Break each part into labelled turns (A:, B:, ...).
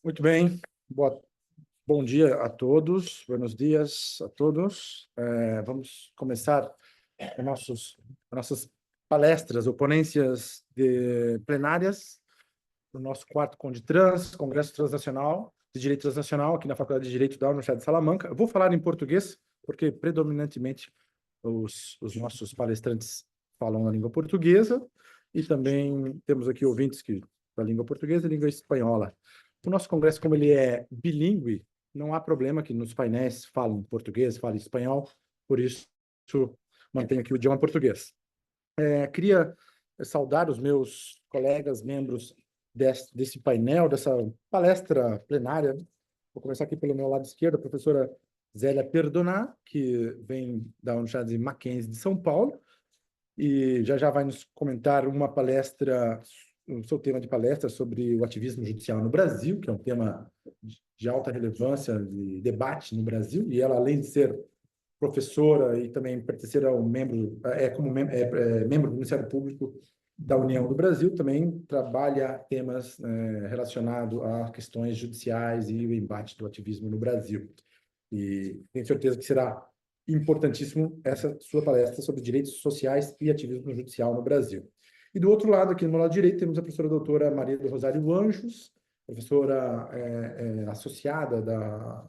A: Muito bem, bom dia a todos, buenos dias a todos. Vamos começar nossas palestras ou ponências plenárias do nosso quarto CONDITRANS, Congresso Transnacional de Direito Transnacional, aqui na Faculdade de Direito da Universidade de Salamanca. Eu vou falar em português, porque predominantemente os nossos palestrantes falam na língua portuguesa e também temos aqui ouvintes da língua portuguesa e língua espanhola. O nosso congresso, como ele é bilíngue, não há problema que nos painéis falem português, falem espanhol, por isso mantenho aqui o idioma português. Queria saudar os meus colegas, membros desse painel, dessa palestra plenária. Vou começar aqui pelo meu lado esquerdo, a professora Zélia Perdoná, que vem da Universidade de Mackenzie de São Paulo, e já vai nos comentar uma palestra, o seu tema de palestra sobre o ativismo judicial no Brasil, que é um tema de alta relevância e debate no Brasil, e ela, além de ser professora e também pertencer ao membro do Ministério Público da União do Brasil, também trabalha temas relacionados a questões judiciais e o embate do ativismo no Brasil. E tenho certeza que será importantíssimo essa sua palestra sobre direitos sociais e ativismo judicial no Brasil. E do outro lado, aqui no meu lado direito, temos a professora doutora Maria do Rosário Anjos, professora associada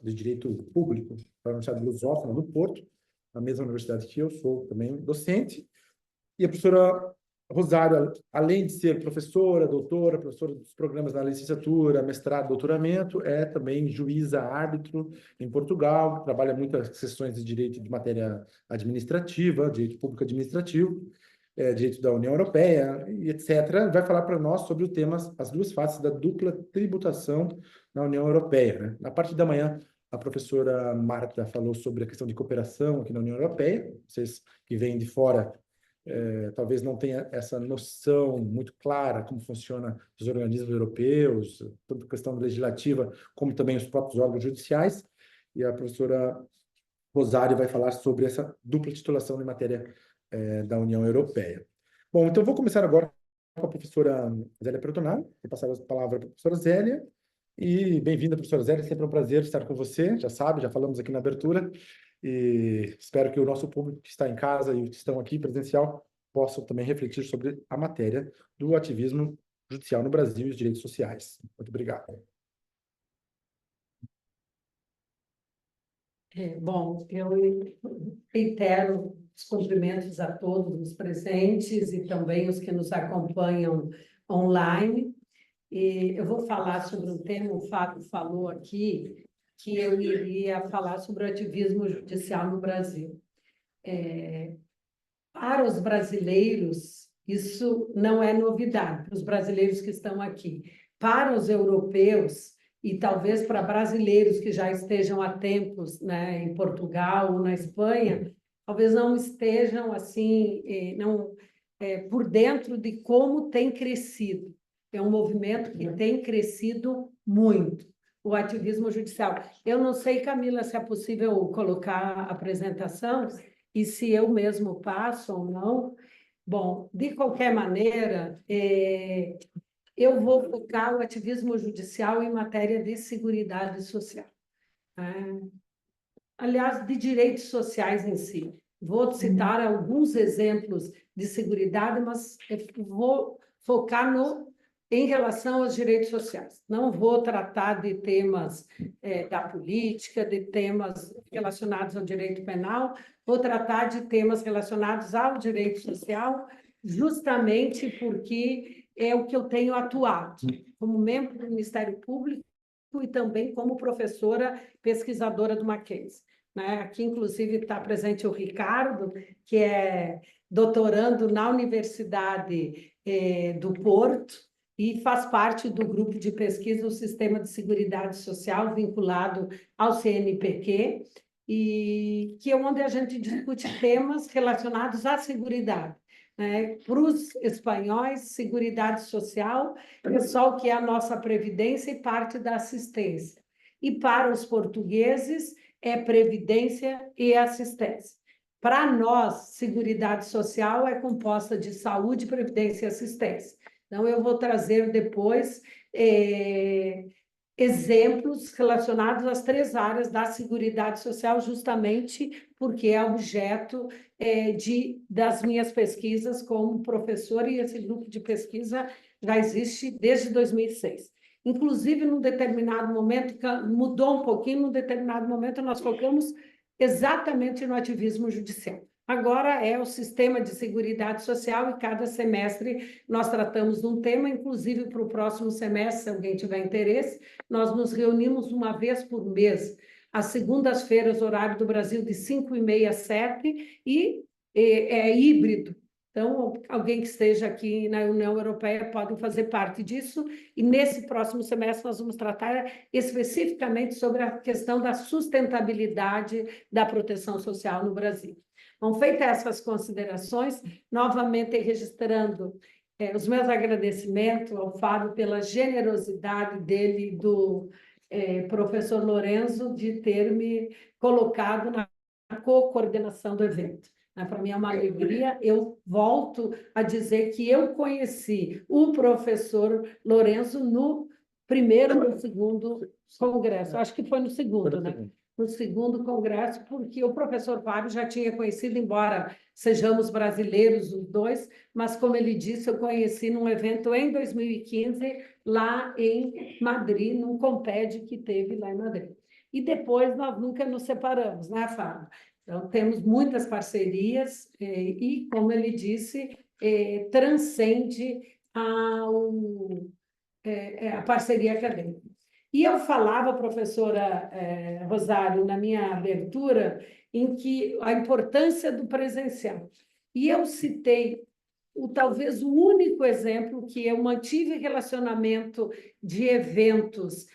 A: de Direito Público da Universidade Lusófona, no Porto, na mesma universidade que eu sou também docente. E a professora Rosário, além de ser professora, doutora, professora dos programas da licenciatura, mestrado, doutoramento, é também juíza árbitro em Portugal, trabalha muitas sessões de direito de matéria administrativa, direito público administrativo, direito da União Europeia, e etc. Vai falar para nós sobre o tema, as duas faces da dupla tributação na União Europeia, né? Na parte da manhã, a professora Marta falou sobre a questão de cooperação aqui na União Europeia. Vocês que vêm de fora talvez não tenha essa noção muito clara como funciona os organismos europeus, tanto a questão legislativa como também os próprios órgãos judiciais. E a professora Rosário vai falar sobre essa dupla titulação em matéria da União Europeia. Bom, então vou começar agora com a professora Zélia Perdoná. Vou passar a palavra para a professora Zélia. E bem-vinda, professora Zélia, sempre um prazer estar com você, já sabe, já falamos aqui na abertura, e espero que o nosso público que está em casa e os que estão aqui presencial possam também refletir sobre a matéria do ativismo judicial no Brasil e os direitos sociais. Muito obrigado.
B: Bom, eu reitero os cumprimentos a todos os presentes e também os que nos acompanham online. E eu vou falar sobre um tema, o Fábio falou aqui, que eu iria falar sobre o ativismo judicial no Brasil. Para os brasileiros, isso não é novidade, para os brasileiros que estão aqui. Para os europeus, e talvez para brasileiros que já estejam há tempos, né, em Portugal ou na Espanha, talvez não estejam assim, por dentro de como tem crescido. É um movimento que tem crescido muito, o ativismo judicial. Eu não sei, Camila, se é possível colocar a apresentação e se eu mesmo passo ou não. Bom, de qualquer maneira, eu vou focar o ativismo judicial em matéria de seguridade social. Aliás, de direitos sociais em si. Vou citar alguns exemplos de seguridade, mas vou focar em relação aos direitos sociais. Não vou tratar de temas da política, de temas relacionados ao direito penal, vou tratar de temas relacionados ao direito social, justamente porque é o que eu tenho atuado, como membro do Ministério Público e também como professora pesquisadora do Mackenzie. Aqui, inclusive, está presente o Ricardo, que é doutorando na Universidade do Porto e faz parte do grupo de pesquisa do Sistema de Seguridade Social vinculado ao CNPq, e que é onde a gente discute temas relacionados à seguridade. Para os espanhóis, seguridade social é só o que é a nossa previdência e parte da assistência. E para os portugueses, é previdência e assistência. Para nós, seguridade social é composta de saúde, previdência e assistência. Então, eu vou trazer depois exemplos relacionados às 3 áreas da Seguridade Social, justamente porque é objeto das minhas pesquisas como professora, e esse grupo de pesquisa já existe desde 2006. Inclusive, num determinado momento, mudou um pouquinho, num determinado momento nós focamos exatamente no ativismo judicial. Agora é o sistema de seguridade social, e cada semestre nós tratamos de um tema, inclusive para o próximo semestre, se alguém tiver interesse, nós nos reunimos uma vez por mês, às segundas-feiras, horário do Brasil, de 5h30 às 7h, e é híbrido. Então, alguém que esteja aqui na União Europeia pode fazer parte disso, e nesse próximo semestre nós vamos tratar especificamente sobre a questão da sustentabilidade da proteção social no Brasil. Bom, feitas essas considerações, novamente registrando os meus agradecimentos ao Fábio pela generosidade dele, do professor Lorenzo, de ter me colocado na co-coordenação do evento. Para mim é uma alegria. Eu volto a dizer que eu conheci o professor Lorenzo no primeiro ou segundo congresso. Acho que foi no segundo, né? No segundo congresso, porque o professor Fábio já tinha conhecido, embora sejamos brasileiros os dois, mas, como ele disse, eu conheci num evento em 2015, lá em Madrid, num Comped que teve lá em Madrid. E depois nós nunca nos separamos, né, Fábio? Então, temos muitas parcerias e, como ele disse, transcende a parceria acadêmica. E eu falava, professora Rosário, na minha abertura, em que a importância do presencial. E eu citei talvez o único exemplo que eu mantive relacionamento de eventos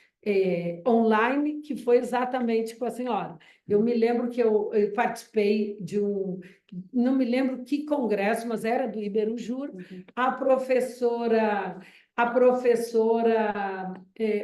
B: online, que foi exatamente com a senhora. Eu me lembro que eu participei de não me lembro que congresso, mas era do Iberujur. A professora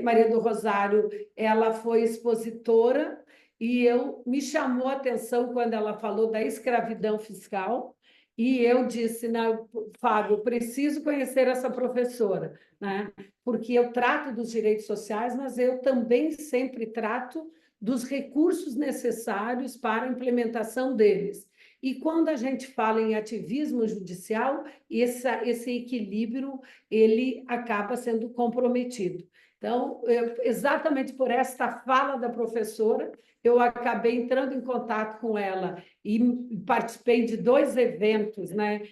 B: Maria do Rosário, ela foi expositora, e me chamou a atenção quando ela falou da escravidão fiscal, e eu disse, não, Fábio, eu preciso conhecer essa professora, né? Porque eu trato dos direitos sociais, mas eu também sempre trato dos recursos necessários para a implementação deles. E quando a gente fala em ativismo judicial, esse equilíbrio ele acaba sendo comprometido. Então, exatamente por esta fala da professora, eu acabei entrando em contato com ela e participei de 2 eventos, né?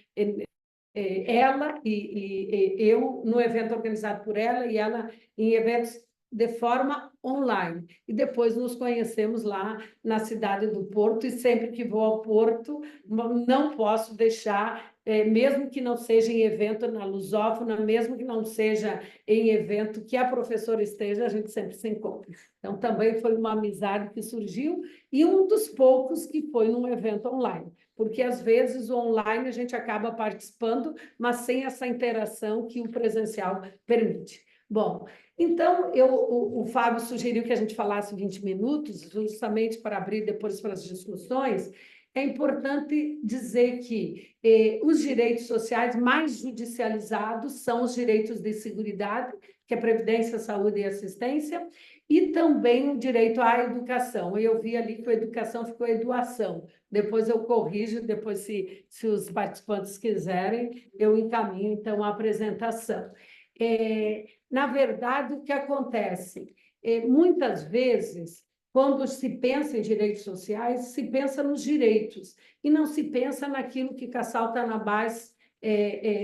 B: Ela e eu, no evento organizado por ela, e ela em eventos de forma online. E depois nos conhecemos lá na cidade do Porto, e sempre que vou ao Porto, não posso deixar, mesmo que não seja em evento na lusófona, mesmo que não seja em evento que a professora esteja, a gente sempre se encontra. Então, também foi uma amizade que surgiu, e um dos poucos que foi num evento online, porque às vezes o online a gente acaba participando, mas sem essa interação que o presencial permite. Bom, então, o Fábio sugeriu que a gente falasse 20 minutos, justamente para abrir depois para as discussões. É importante dizer que os direitos sociais mais judicializados são os direitos de seguridade, que é Previdência, Saúde e Assistência, e também o direito à educação. Eu vi ali que a educação ficou eduação. Depois eu corrijo, depois, se os participantes quiserem, eu encaminho, então, a apresentação. Na verdade, o que acontece? Muitas vezes, quando se pensa em direitos sociais, se pensa nos direitos, e não se pensa naquilo que Cassal Tanabás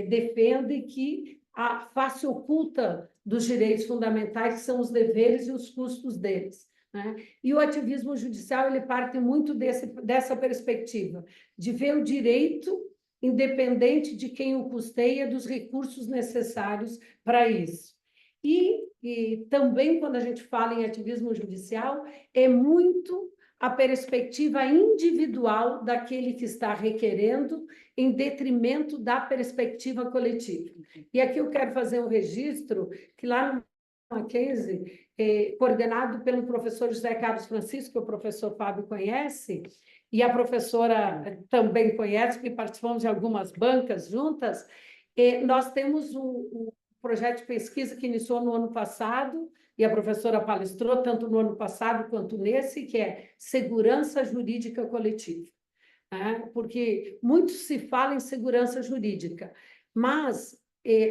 B: defende, que a face oculta dos direitos fundamentais, que são os deveres e os custos deles, né? E o ativismo judicial ele parte muito dessa perspectiva, de ver o direito independente de quem o custeia, dos recursos necessários para isso. E também, quando a gente fala em ativismo judicial, é muito a perspectiva individual daquele que está requerendo, em detrimento da perspectiva coletiva. E aqui eu quero fazer um registro que lá no Mackenzie, coordenado pelo professor José Carlos Francisco, que o professor Fábio conhece, e a professora também conhece, porque participamos de algumas bancas juntas, nós temos um projeto de pesquisa que iniciou no ano passado, e a professora palestrou tanto no ano passado quanto nesse, que é segurança jurídica coletiva. Porque muito se fala em segurança jurídica, mas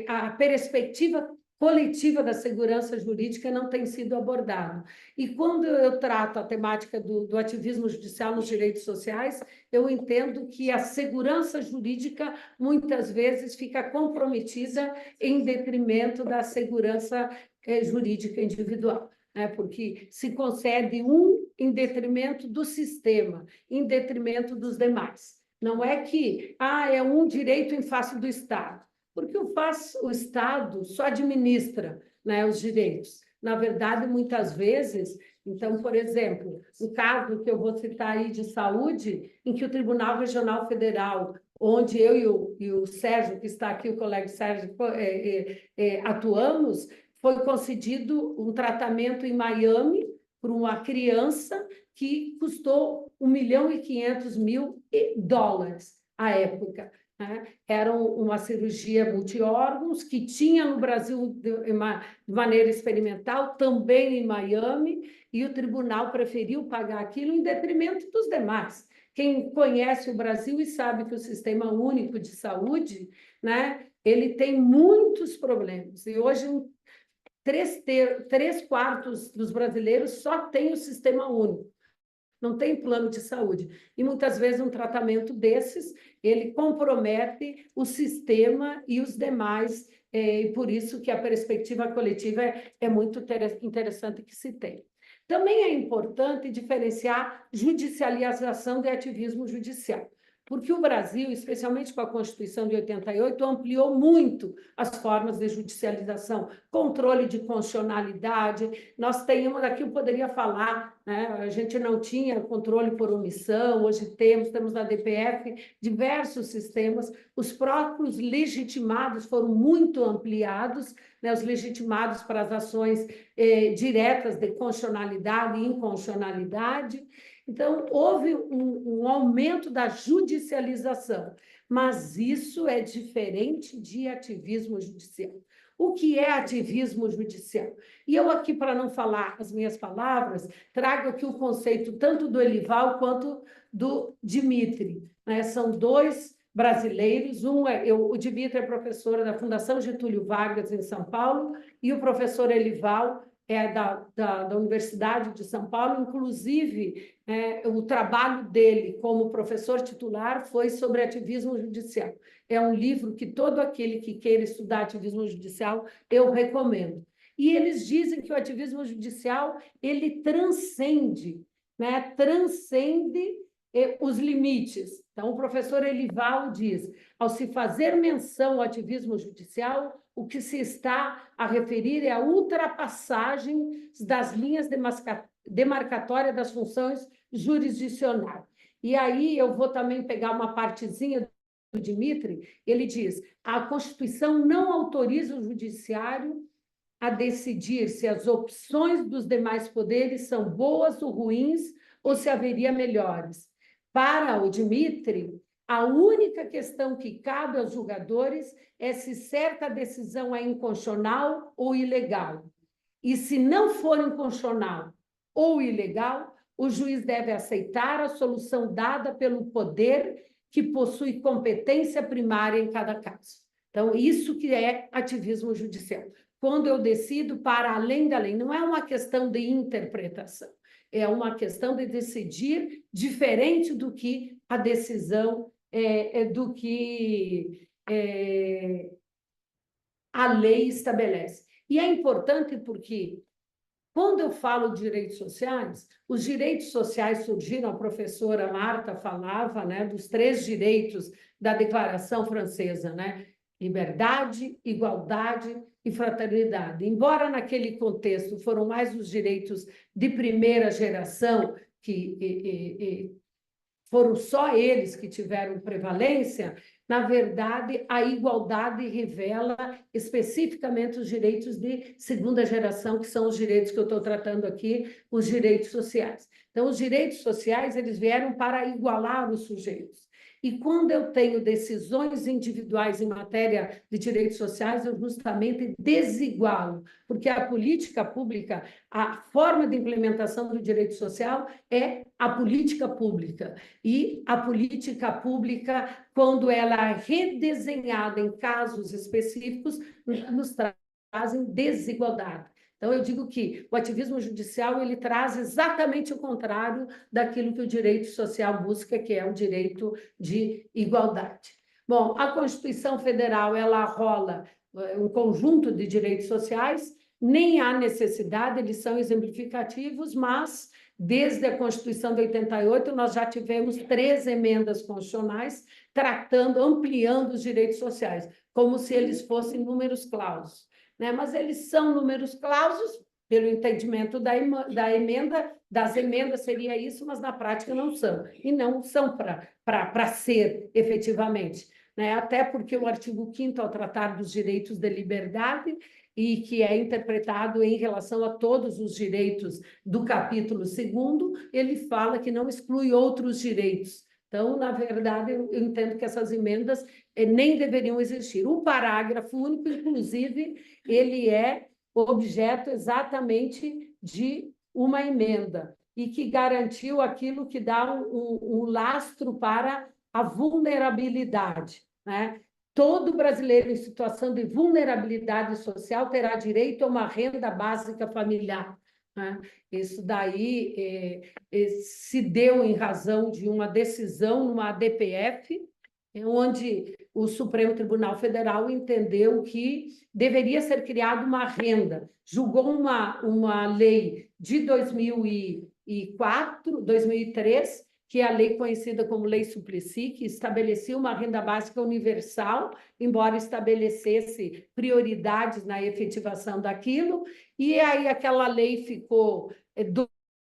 B: a perspectiva coletiva da segurança jurídica não tem sido abordada. E quando eu trato a temática do ativismo judicial nos direitos sociais, eu entendo que a segurança jurídica muitas vezes fica comprometida em detrimento da segurança jurídica individual, porque se concede em detrimento do sistema, em detrimento dos demais. Não é que é um direito em face do Estado, porque o Estado só administra, os direitos. Na verdade, muitas vezes, então, por exemplo, o caso que eu vou citar aí de saúde, em que o Tribunal Regional Federal, onde eu e o Sérgio, que está aqui, o colega Sérgio, atuamos, foi concedido um tratamento em Miami para uma criança que custou $1.500.000 à época. Era uma cirurgia multiórgãos que tinha no Brasil de maneira experimental, também em Miami, e o tribunal preferiu pagar aquilo em detrimento dos demais. Quem conhece o Brasil e sabe que o Sistema Único de Saúde, ele tem muitos problemas, e hoje 3/4 dos brasileiros só têm o Sistema Único, não tem plano de saúde. E, muitas vezes, um tratamento desses, ele compromete o sistema e os demais, e por isso que a perspectiva coletiva é muito interessante que se tem. Também é importante diferenciar judicialização de ativismo judicial, porque o Brasil, especialmente com a Constituição de 88, ampliou muito as formas de judicialização, controle de constitucionalidade. Nós temos, aqui eu poderia falar, a gente não tinha controle por omissão, hoje temos na DPF diversos sistemas, os próprios legitimados foram muito ampliados, os legitimados para as ações diretas de constitucionalidade e inconstitucionalidade. Então, houve um aumento da judicialização, mas isso é diferente de ativismo judicial. O que é ativismo judicial? E eu aqui, para não falar as minhas palavras, trago aqui o conceito tanto do Elival quanto do Dimitri. São dois brasileiros, o Dimitri é professor da Fundação Getúlio Vargas, em São Paulo, e o professor Elival é da Universidade de São Paulo. Inclusive, o trabalho dele como professor titular foi sobre ativismo judicial. É um livro que todo aquele que queira estudar ativismo judicial, eu recomendo. E eles dizem que o ativismo judicial, ele transcende os limites. Então, o professor Elival diz, ao se fazer menção ao ativismo judicial, o que se está a referir é a ultrapassagem das linhas demarcatórias das funções jurisdicionais. E aí eu vou também pegar uma partezinha do Dimitri, ele diz, a Constituição não autoriza o judiciário a decidir se as opções dos demais poderes são boas ou ruins, ou se haveria melhores. Para o Dimitri, a única questão que cabe aos julgadores é se certa decisão é inconstitucional ou ilegal. E se não for inconstitucional ou ilegal, o juiz deve aceitar a solução dada pelo poder que possui competência primária em cada caso. Então, isso que é ativismo judicial. Quando eu decido para além da lei, não é uma questão de interpretação, é uma questão de decidir diferente do que a decisão, do que a lei estabelece. E é importante porque, quando eu falo de direitos sociais, os direitos sociais surgiram, a professora Marta falava, dos 3 direitos da Declaração Francesa, liberdade, igualdade e fraternidade. Embora naquele contexto foram mais os direitos de primeira geração, que foram só eles que tiveram prevalência, na verdade, a igualdade revela especificamente os direitos de segunda geração, que são os direitos que eu estou tratando aqui, os direitos sociais. Então, os direitos sociais, eles vieram para igualar os sujeitos. E quando eu tenho decisões individuais em matéria de direitos sociais, eu justamente desigualo, porque a política pública, a forma de implementação do direito social é a política pública. E a política pública, quando ela é redesenhada em casos específicos, nos trazem desigualdade. Então, eu digo que o ativismo judicial ele traz exatamente o contrário daquilo que o direito social busca, que é o direito de igualdade. Bom, a Constituição Federal ela rola um conjunto de direitos sociais, nem há necessidade, eles são exemplificativos, mas desde a Constituição de 88 nós já tivemos 3 emendas constitucionais tratando, ampliando os direitos sociais, como se eles fossem números clausos. Né? Mas eles são números clausos, pelo entendimento da emenda, das emendas seria isso, mas na prática não são, e não são para ser efetivamente. Né? Até porque o artigo 5º, ao tratar dos direitos de liberdade, e que é interpretado em relação a todos os direitos do capítulo 2º, ele fala que não exclui outros direitos. Então, na verdade, eu entendo que essas emendas nem deveriam existir. O parágrafo único, inclusive, ele é objeto exatamente de uma emenda e que garantiu aquilo que dá um lastro para a vulnerabilidade, né? Todo brasileiro em situação de vulnerabilidade social terá direito a uma renda básica familiar. Né? Isso daí se deu em razão de uma decisão numa ADPF, onde o Supremo Tribunal Federal entendeu que deveria ser criada uma renda. Julgou uma lei de 2004, 2003, que é a lei conhecida como Lei Suplicy, que estabelecia uma renda básica universal, embora estabelecesse prioridades na efetivação daquilo, e aí aquela lei ficou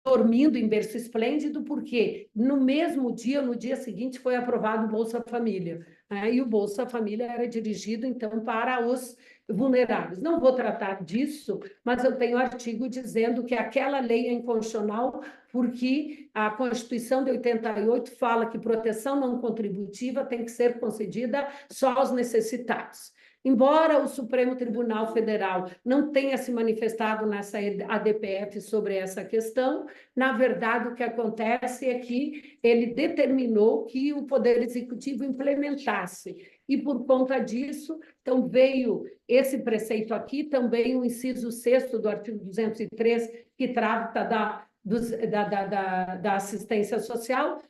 B: dormindo em berço esplêndido, porque no mesmo dia, no dia seguinte, foi aprovado o Bolsa Família, né? E o Bolsa Família era dirigido, então, para os vulneráveis. Não vou tratar disso, mas eu tenho artigo dizendo que aquela lei é inconstitucional porque a Constituição de 88 fala que proteção não contributiva tem que ser concedida só aos necessitados. Embora o Supremo Tribunal Federal não tenha se manifestado nessa ADPF sobre essa questão, na verdade, o que acontece é que ele determinou que o Poder Executivo implementasse. E, por conta disso, então, veio esse preceito aqui, também o inciso 6º do artigo 203, que trata da assistência social,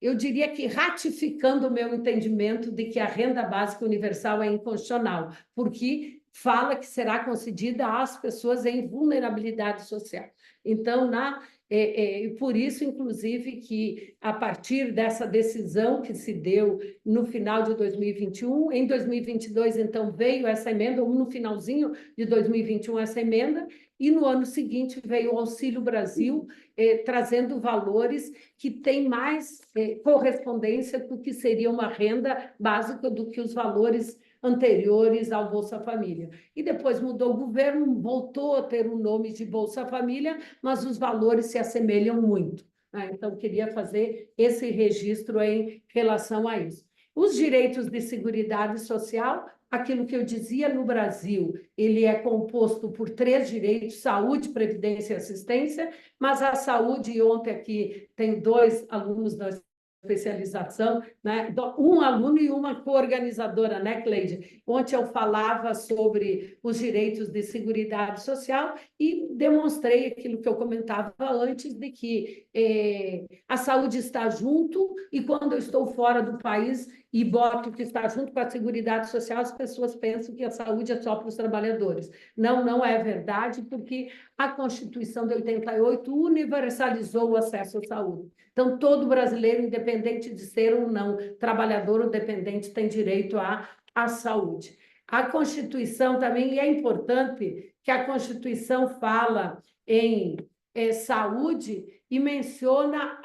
B: eu diria que ratificando o meu entendimento de que a renda básica universal é inconstitucional, porque fala que será concedida às pessoas em vulnerabilidade social. Então, por isso, inclusive, que a partir dessa decisão que se deu no final de 2021, em 2022, então, veio essa emenda, ou no finalzinho de 2021, essa emenda, e no ano seguinte veio o Auxílio Brasil, trazendo valores que têm mais correspondência do que seria uma renda básica do que os valores anteriores ao Bolsa Família. E depois mudou o governo, voltou a ter o nome de Bolsa Família, mas os valores se assemelham muito. Né? Então, queria fazer esse registro em relação a isso. Os direitos de seguridade social, aquilo que eu dizia no Brasil, ele é composto por 3 direitos: saúde, previdência e assistência, mas a saúde, e ontem aqui tem 2 alunos da especialização, né? Um aluno e uma coorganizadora, né, Cleide? Ontem eu falava sobre os direitos de seguridade social e demonstrei aquilo que eu comentava antes, de que a saúde está junto, e quando eu estou fora do país e boto que está junto com a seguridade social, as pessoas pensam que a saúde é só para os trabalhadores. Não, não é verdade, porque a Constituição de 88 universalizou o acesso à saúde. Então, todo brasileiro, independente de ser ou não trabalhador ou dependente, tem direito à saúde. A Constituição também, e é importante que a Constituição fala em saúde e menciona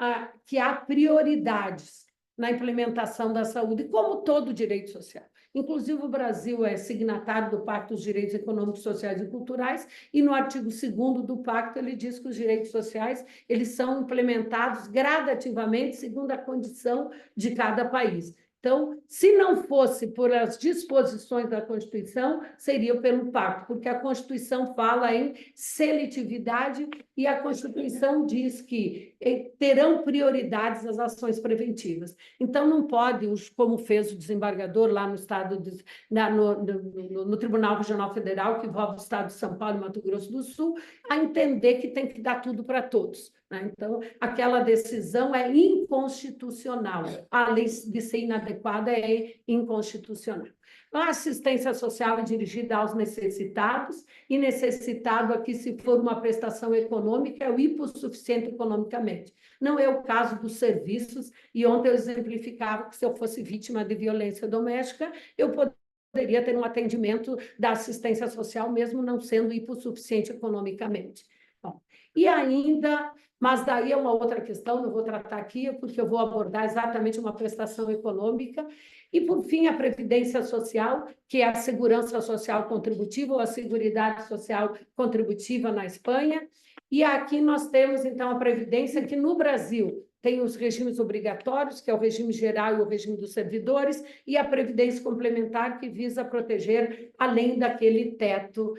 B: que há prioridades na implementação da saúde, como todo direito social. Inclusive, o Brasil é signatário do Pacto dos Direitos Econômicos, Sociais e Culturais, e no artigo 2º do pacto ele diz que os direitos sociais eles são implementados gradativamente segundo a condição de cada país. Então, se não fosse por as disposições da Constituição, seria pelo pacto, porque a Constituição fala em seletividade e a Constituição diz que terão prioridades as ações preventivas. Então, não pode, como fez o desembargador lá no estado no Tribunal Regional Federal, que envolve o estado de São Paulo e Mato Grosso do Sul, a entender que tem que dar tudo para todos. Então, aquela decisão é inconstitucional. A lei de ser inadequada é inconstitucional. A assistência social é dirigida aos necessitados, e necessitado aqui, se for uma prestação econômica, é o hipossuficiente economicamente. Não é o caso dos serviços, e ontem eu exemplificava que se eu fosse vítima de violência doméstica, eu poderia ter um atendimento da assistência social, mesmo não sendo hipossuficiente economicamente. Bom, e ainda... Mas daí é uma outra questão, não vou tratar aqui, porque eu vou abordar exatamente uma prestação econômica. E, por fim, a Previdência Social, que é a Segurança Social Contributiva ou a Seguridade Social Contributiva na Espanha. E aqui nós temos, então, a Previdência, que no Brasil tem os regimes obrigatórios, que é o regime geral e o regime dos servidores, e a Previdência Complementar, que visa proteger além daquele teto,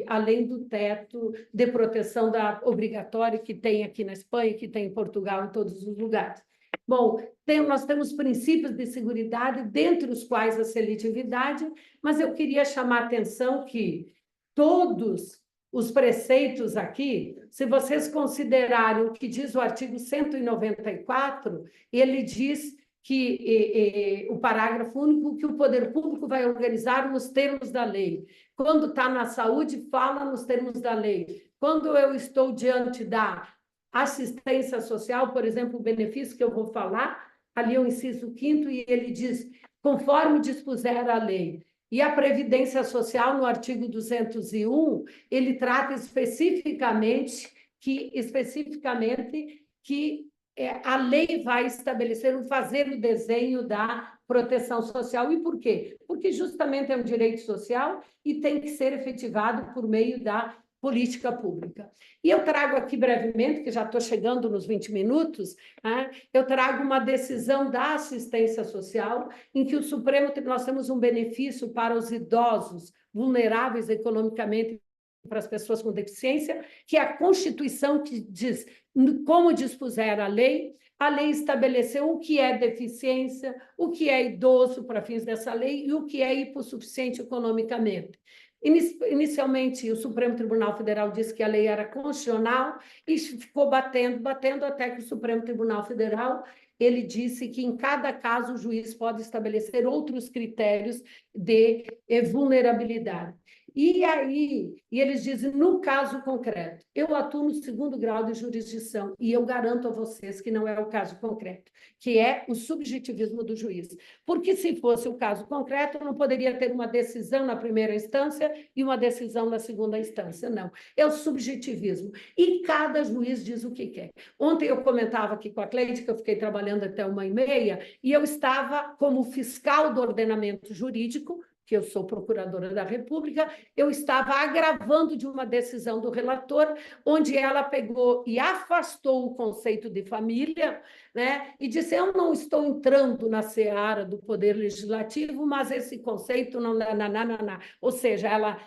B: além do teto de proteção obrigatória que tem aqui na Espanha, que tem em Portugal, em todos os lugares. Bom, nós temos princípios de seguridade, dentre os quais a seletividade, mas eu queria chamar a atenção que todos os preceitos aqui, se vocês considerarem o que diz o artigo 194, ele diz que o parágrafo único, que o poder público vai organizar nos termos da lei. Quando está na saúde, fala nos termos da lei. Quando eu estou diante da assistência social, por exemplo, o benefício que eu vou falar, ali é o inciso 5º, e ele diz, conforme dispuser a lei. E a Previdência Social, no artigo 201, ele trata especificamente que a lei vai estabelecer, fazer o desenho da proteção social. E por quê? Porque justamente é um direito social e tem que ser efetivado por meio da política pública. E eu trago aqui brevemente, que já estou chegando nos 20 minutos, eu trago uma decisão da assistência social, em que o Supremo, nós temos um benefício para os idosos vulneráveis economicamente, para as pessoas com deficiência, que é a Constituição que diz como dispuser a lei estabeleceu o que é deficiência, o que é idoso para fins dessa lei e o que é hipossuficiente economicamente. Inicialmente, o Supremo Tribunal Federal disse que a lei era constitucional e ficou batendo, até que o Supremo Tribunal Federal ele disse que, em cada caso, o juiz pode estabelecer outros critérios de vulnerabilidade. E aí, eles dizem, no caso concreto, eu atuo no 2º grau de jurisdição e eu garanto a vocês que não é o caso concreto, que é o subjetivismo do juiz. Porque se fosse o caso concreto, não poderia ter uma decisão na primeira instância e uma decisão na segunda instância, não. É o subjetivismo. E cada juiz diz o que quer. Ontem eu comentava aqui com a Cleide, que eu fiquei trabalhando até 1h30, e eu estava como fiscal do ordenamento jurídico, que eu sou procuradora da República, eu estava agravando de uma decisão do relator, onde ela pegou e afastou o conceito de família, né, e disse, eu não estou entrando na seara do Poder Legislativo, mas esse conceito não... Ou seja, ela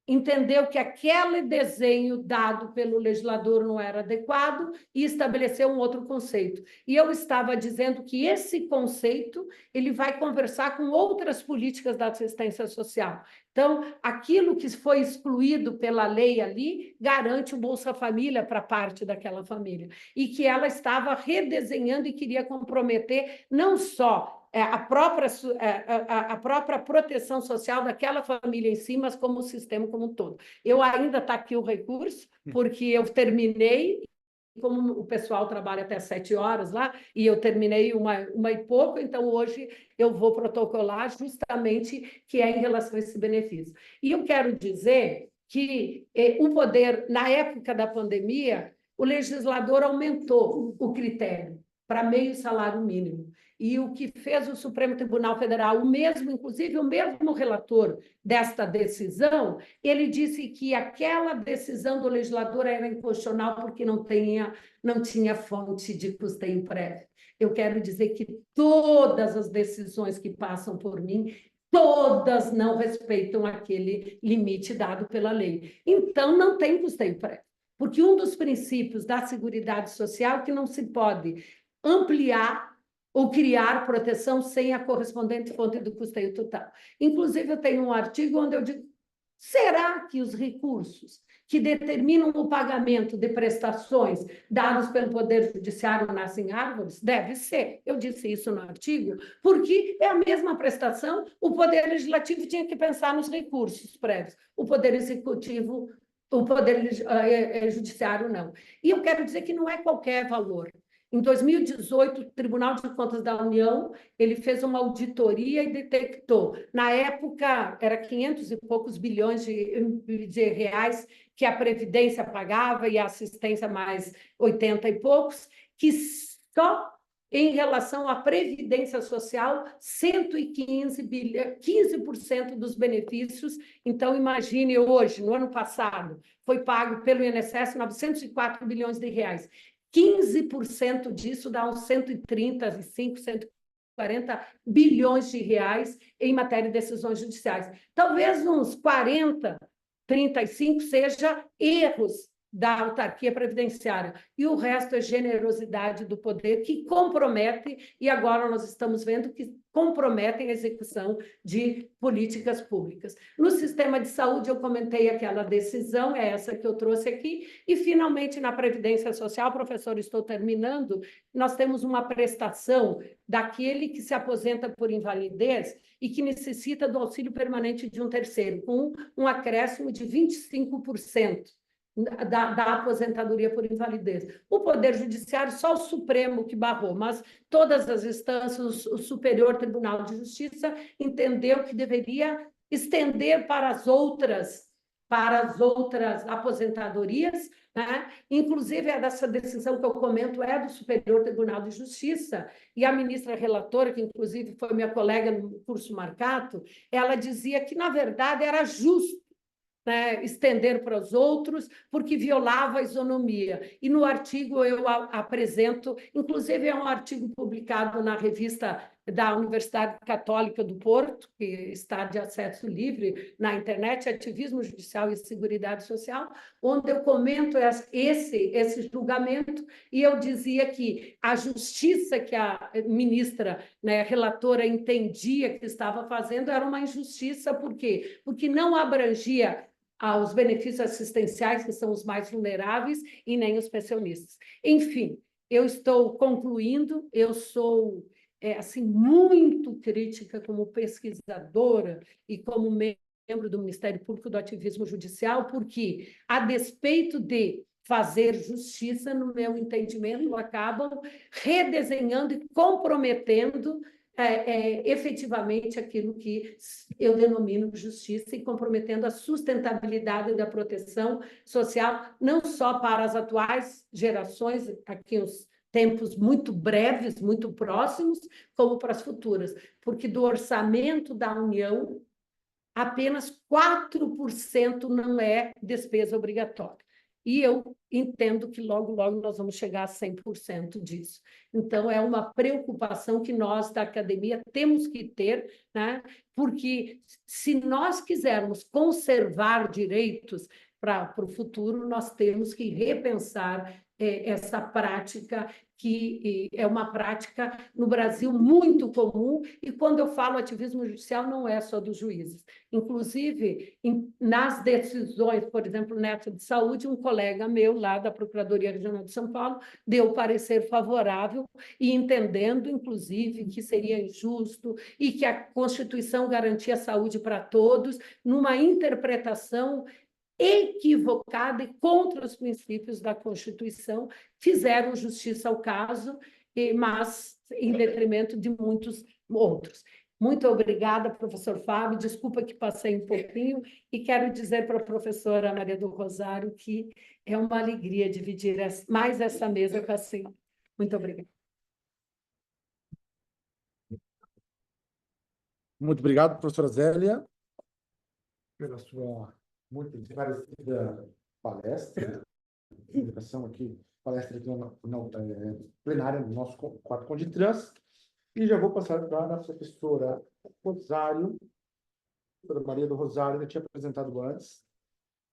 B: entendeu que aquele desenho dado pelo legislador não era adequado e estabeleceu um outro conceito. E eu estava dizendo que esse conceito ele vai conversar com outras políticas da assistência social. Então, aquilo que foi excluído pela lei ali garante o Bolsa Família para parte daquela família. E que ela estava redesenhando e queria comprometer não só a própria proteção social daquela família em si, mas como o sistema como um todo. Eu ainda está aqui o recurso, porque eu terminei, como o pessoal trabalha até 7 horas lá, e eu terminei uma e pouco, então hoje eu vou protocolar justamente que é em relação a esse benefício. E eu quero dizer que o poder, na época da pandemia, o legislador aumentou o critério para meio salário mínimo. E o que fez o Supremo Tribunal Federal, inclusive o mesmo relator desta decisão, ele disse que aquela decisão do legislador era inconstitucional porque não tinha fonte de custeio prévio. Eu quero dizer que todas as decisões que passam por mim, todas não respeitam aquele limite dado pela lei. Então, não tem custeio prévio, porque um dos princípios da Seguridade Social é que não se pode ampliar ou criar proteção sem a correspondente fonte do custeio total. Inclusive, eu tenho um artigo onde eu digo, será que os recursos que determinam o pagamento de prestações dados pelo Poder Judiciário nascem árvores? Deve ser. Eu disse isso no artigo, porque é a mesma prestação, o Poder Legislativo tinha que pensar nos recursos prévios, o Poder Executivo, o Poder Judiciário não. E eu quero dizer que não é qualquer valor. Em 2018, o Tribunal de Contas da União ele fez uma auditoria e detectou, na época, era 500 e poucos bilhões de reais que a Previdência pagava e a assistência mais 80 e poucos, que só em relação à Previdência Social, 115 bilhões, 15% dos benefícios. Então, imagine hoje, no ano passado, foi pago pelo INSS 904 bilhões de reais. 15% disso dá uns 135, 140 bilhões de reais em matéria de decisões judiciais. Talvez uns 40, 35 seja erros da autarquia previdenciária, e o resto é generosidade do poder que compromete, e agora nós estamos vendo que comprometem a execução de políticas públicas. No sistema de saúde, eu comentei aquela decisão, é essa que eu trouxe aqui, e finalmente na Previdência Social, professor, estou terminando, nós temos uma prestação daquele que se aposenta por invalidez e que necessita do auxílio permanente de um terceiro, com um acréscimo de 25%. Da aposentadoria por invalidez. O Poder Judiciário, só o Supremo que barrou, mas todas as instâncias, o Superior Tribunal de Justiça entendeu que deveria estender para as outras aposentadorias, né? Inclusive, essa decisão que eu comento é do Superior Tribunal de Justiça, e a ministra relatora, que inclusive foi minha colega no curso Marcato, ela dizia que, na verdade, era justo, né, estender para os outros, porque violava a isonomia. E no artigo eu apresento, inclusive é um artigo publicado na revista da Universidade Católica do Porto, que está de acesso livre na internet, Ativismo Judicial e Seguridade Social, onde eu comento esse julgamento, e eu dizia que a justiça que a ministra, né, relatora, entendia que estava fazendo era uma injustiça. Por quê? Porque não abrangia aos benefícios assistenciais, que são os mais vulneráveis, e nem os pensionistas. Enfim, eu estou concluindo, eu sou assim, muito crítica como pesquisadora e como membro do Ministério Público do Ativismo Judicial, porque, a despeito de fazer justiça, no meu entendimento, acabam redesenhando e comprometendo efetivamente aquilo que eu denomino justiça e comprometendo a sustentabilidade da proteção social, não só para as atuais gerações, aqui os tempos muito breves, muito próximos, como para as futuras, porque do orçamento da União, apenas 4% não é despesa obrigatória. E eu entendo que logo, logo nós vamos chegar a 100% disso. Então, é uma preocupação que nós, da academia, temos que ter, né? Porque se nós quisermos conservar direitos para o futuro, nós temos que repensar essa prática, que é uma prática no Brasil muito comum, e quando eu falo ativismo judicial, não é só dos juízes. Inclusive, nas decisões, por exemplo, nessa de saúde, um colega meu, lá da Procuradoria Regional de São Paulo, deu parecer favorável, e entendendo, inclusive, que seria injusto e que a Constituição garantia a saúde para todos, numa interpretação equivocada e contra os princípios da Constituição, fizeram justiça ao caso, mas em detrimento de muitos outros. Muito obrigada, professor Fábio. Desculpa que passei um pouquinho, e quero dizer para a professora Maria do Rosário que é uma alegria dividir mais essa mesa com a senhora. Muito obrigada.
A: Muito obrigado, professora Zélia, pela sua muito esclarecida palestra, palestra aqui plenária do nosso quarto Conditrans. E já vou passar para a professora Rosário, professora Maria do Rosário, eu tinha apresentado antes.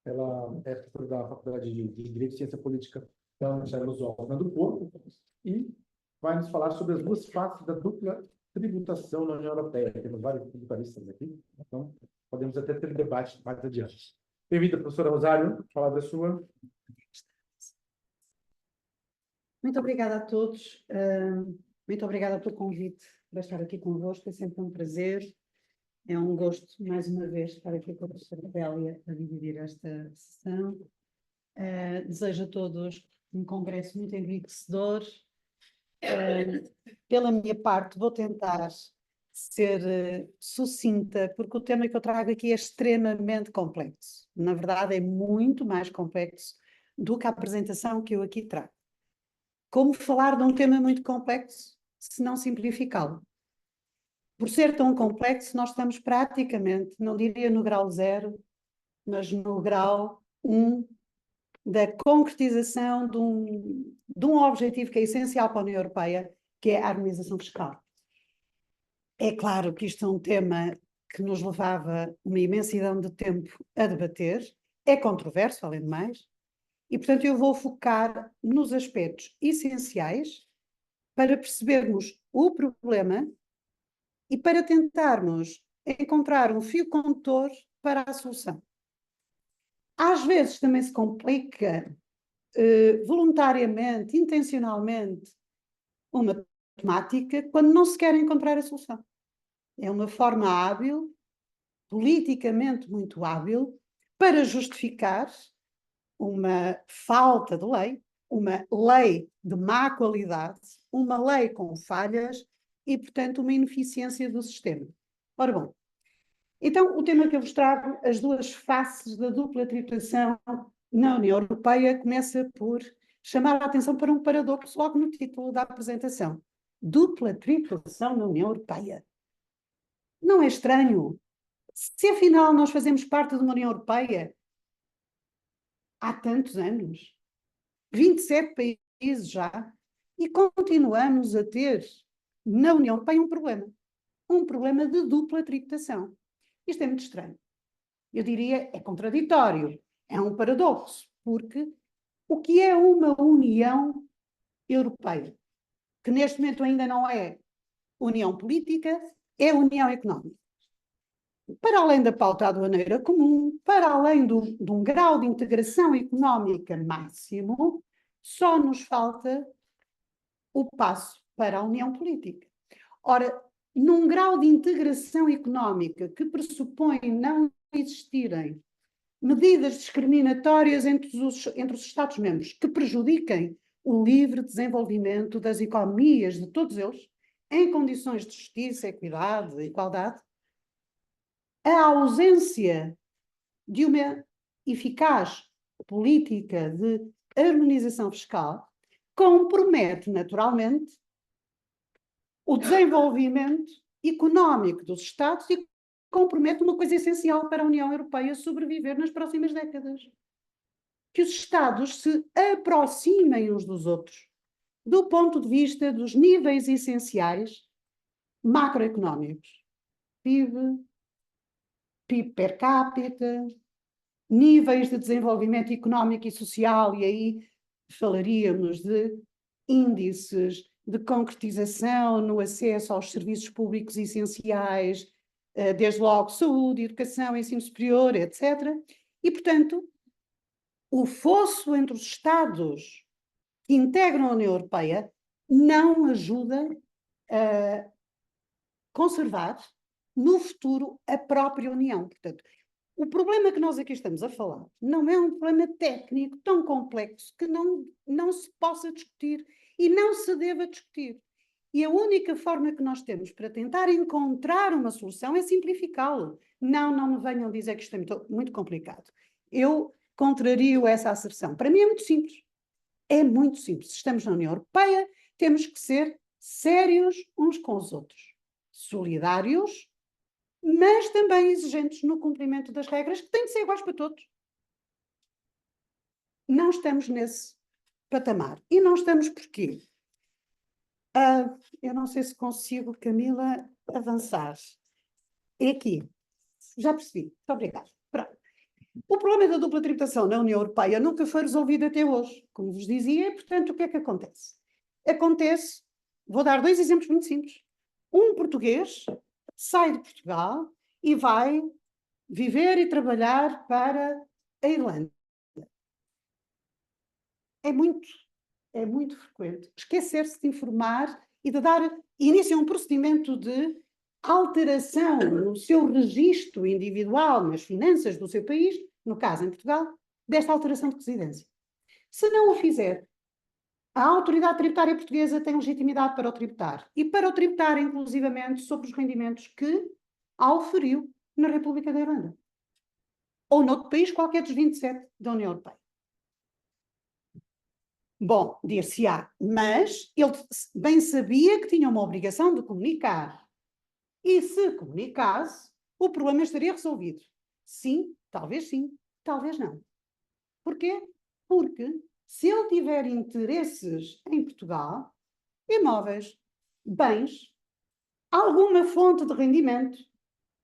A: Ela é professora da Faculdade de Direito e Ciência Política da Universidade Lusófona do Porto e vai nos falar sobre as duas faces da dupla tributação na União Europeia. Temos vários tributaristas aqui, então podemos até ter debate mais adiante. Bem-vinda, professora Rosário, a palavra é sua.
C: Muito obrigada a todos, muito obrigada pelo convite para estar aqui convosco, é sempre um prazer, é um gosto, mais uma vez, estar aqui com a professora Bélia a dividir esta sessão. Desejo a todos um congresso muito enriquecedor. Pela minha parte, vou tentar ser sucinta, porque o tema que eu trago aqui é extremamente complexo. Na verdade, é muito mais complexo do que a apresentação que eu aqui trago. Como falar de um tema muito complexo, se não simplificá-lo? Por ser tão complexo, nós estamos praticamente, não diria no grau 0, mas no grau 1 da concretização de um objetivo que é essencial para a União Europeia, que é a harmonização fiscal. É claro que isto é um tema que nos levava uma imensidão de tempo a debater, é controverso, além de mais, e, portanto, eu vou focar nos aspectos essenciais para percebermos o problema e para tentarmos encontrar um fio condutor para a solução. Às vezes também se complica voluntariamente, intencionalmente, uma temática quando não se quer encontrar a solução. É uma forma hábil, politicamente muito hábil, para justificar uma falta de lei, uma lei de má qualidade, uma lei com falhas e, portanto, uma ineficiência do sistema. Ora bom, então o tema que eu vos trago, as duas faces da dupla tributação na União Europeia, começa por chamar a atenção para um paradoxo logo no título da apresentação. Dupla tributação na União Europeia. Não é estranho? Se afinal nós fazemos parte de uma União Europeia há tantos anos, 27 países já, e continuamos a ter na União Europeia um problema de dupla tributação. Isto é muito estranho. Eu diria, é contraditório, é um paradoxo, porque o que é uma União Europeia, que neste momento ainda não é União Política, é União Económica. Para além da pauta aduaneira comum, para além de um grau de integração económica máximo, só nos falta o passo para a União Política. Ora, num grau de integração económica que pressupõe não existirem medidas discriminatórias entre os Estados-membros que prejudiquem o livre desenvolvimento das economias de todos eles, em condições de justiça, equidade, igualdade, a ausência de uma eficaz política de harmonização fiscal compromete naturalmente o desenvolvimento económico dos Estados e compromete uma coisa essencial para a União Europeia sobreviver nas próximas décadas. Que os Estados se aproximem uns dos outros, do ponto de vista dos níveis essenciais macroeconómicos. PIB per capita, níveis de desenvolvimento económico e social, e aí falaríamos de índices de concretização no acesso aos serviços públicos essenciais, desde logo saúde, educação, ensino superior, etc. E, portanto, o fosso entre os Estados que integram a União Europeia não ajuda a conservar no futuro a própria União. Portanto, o problema que nós aqui estamos a falar não é um problema técnico tão complexo que não se possa discutir e não se deva discutir. E a única forma que nós temos para tentar encontrar uma solução é simplificá-lo. Não me venham dizer que isto é muito complicado. Eu contrario essa asserção. Para mim é muito simples. É muito simples. Se estamos na União Europeia, temos que ser sérios uns com os outros, solidários mas também exigentes no cumprimento das regras, que têm de ser iguais para todos. Não estamos nesse patamar. E não estamos porquê? Eu não sei se consigo, Camila, avançar. É aqui. Já percebi. Muito obrigada. Pronto. O problema da dupla tributação na União Europeia nunca foi resolvido até hoje, como vos dizia, e, portanto, o que é que acontece? Acontece, vou dar 2 exemplos muito simples. Um português sai de Portugal e vai viver e trabalhar para a Irlanda. É muito frequente esquecer-se de informar e de dar início a um procedimento de alteração no seu registro individual, nas finanças do seu país, no caso em Portugal, desta alteração de residência. Se não o fizer, a autoridade tributária portuguesa tem legitimidade para o tributar e para o tributar inclusivamente sobre os rendimentos que auferiu na República da Irlanda ou noutro país qualquer dos 27 da União Europeia. Bom, dir-se-á, mas ele bem sabia que tinha uma obrigação de comunicar. E se comunicasse, o problema estaria resolvido. Sim, talvez não. Porquê? Porque se ele tiver interesses em Portugal, imóveis, bens, alguma fonte de rendimento,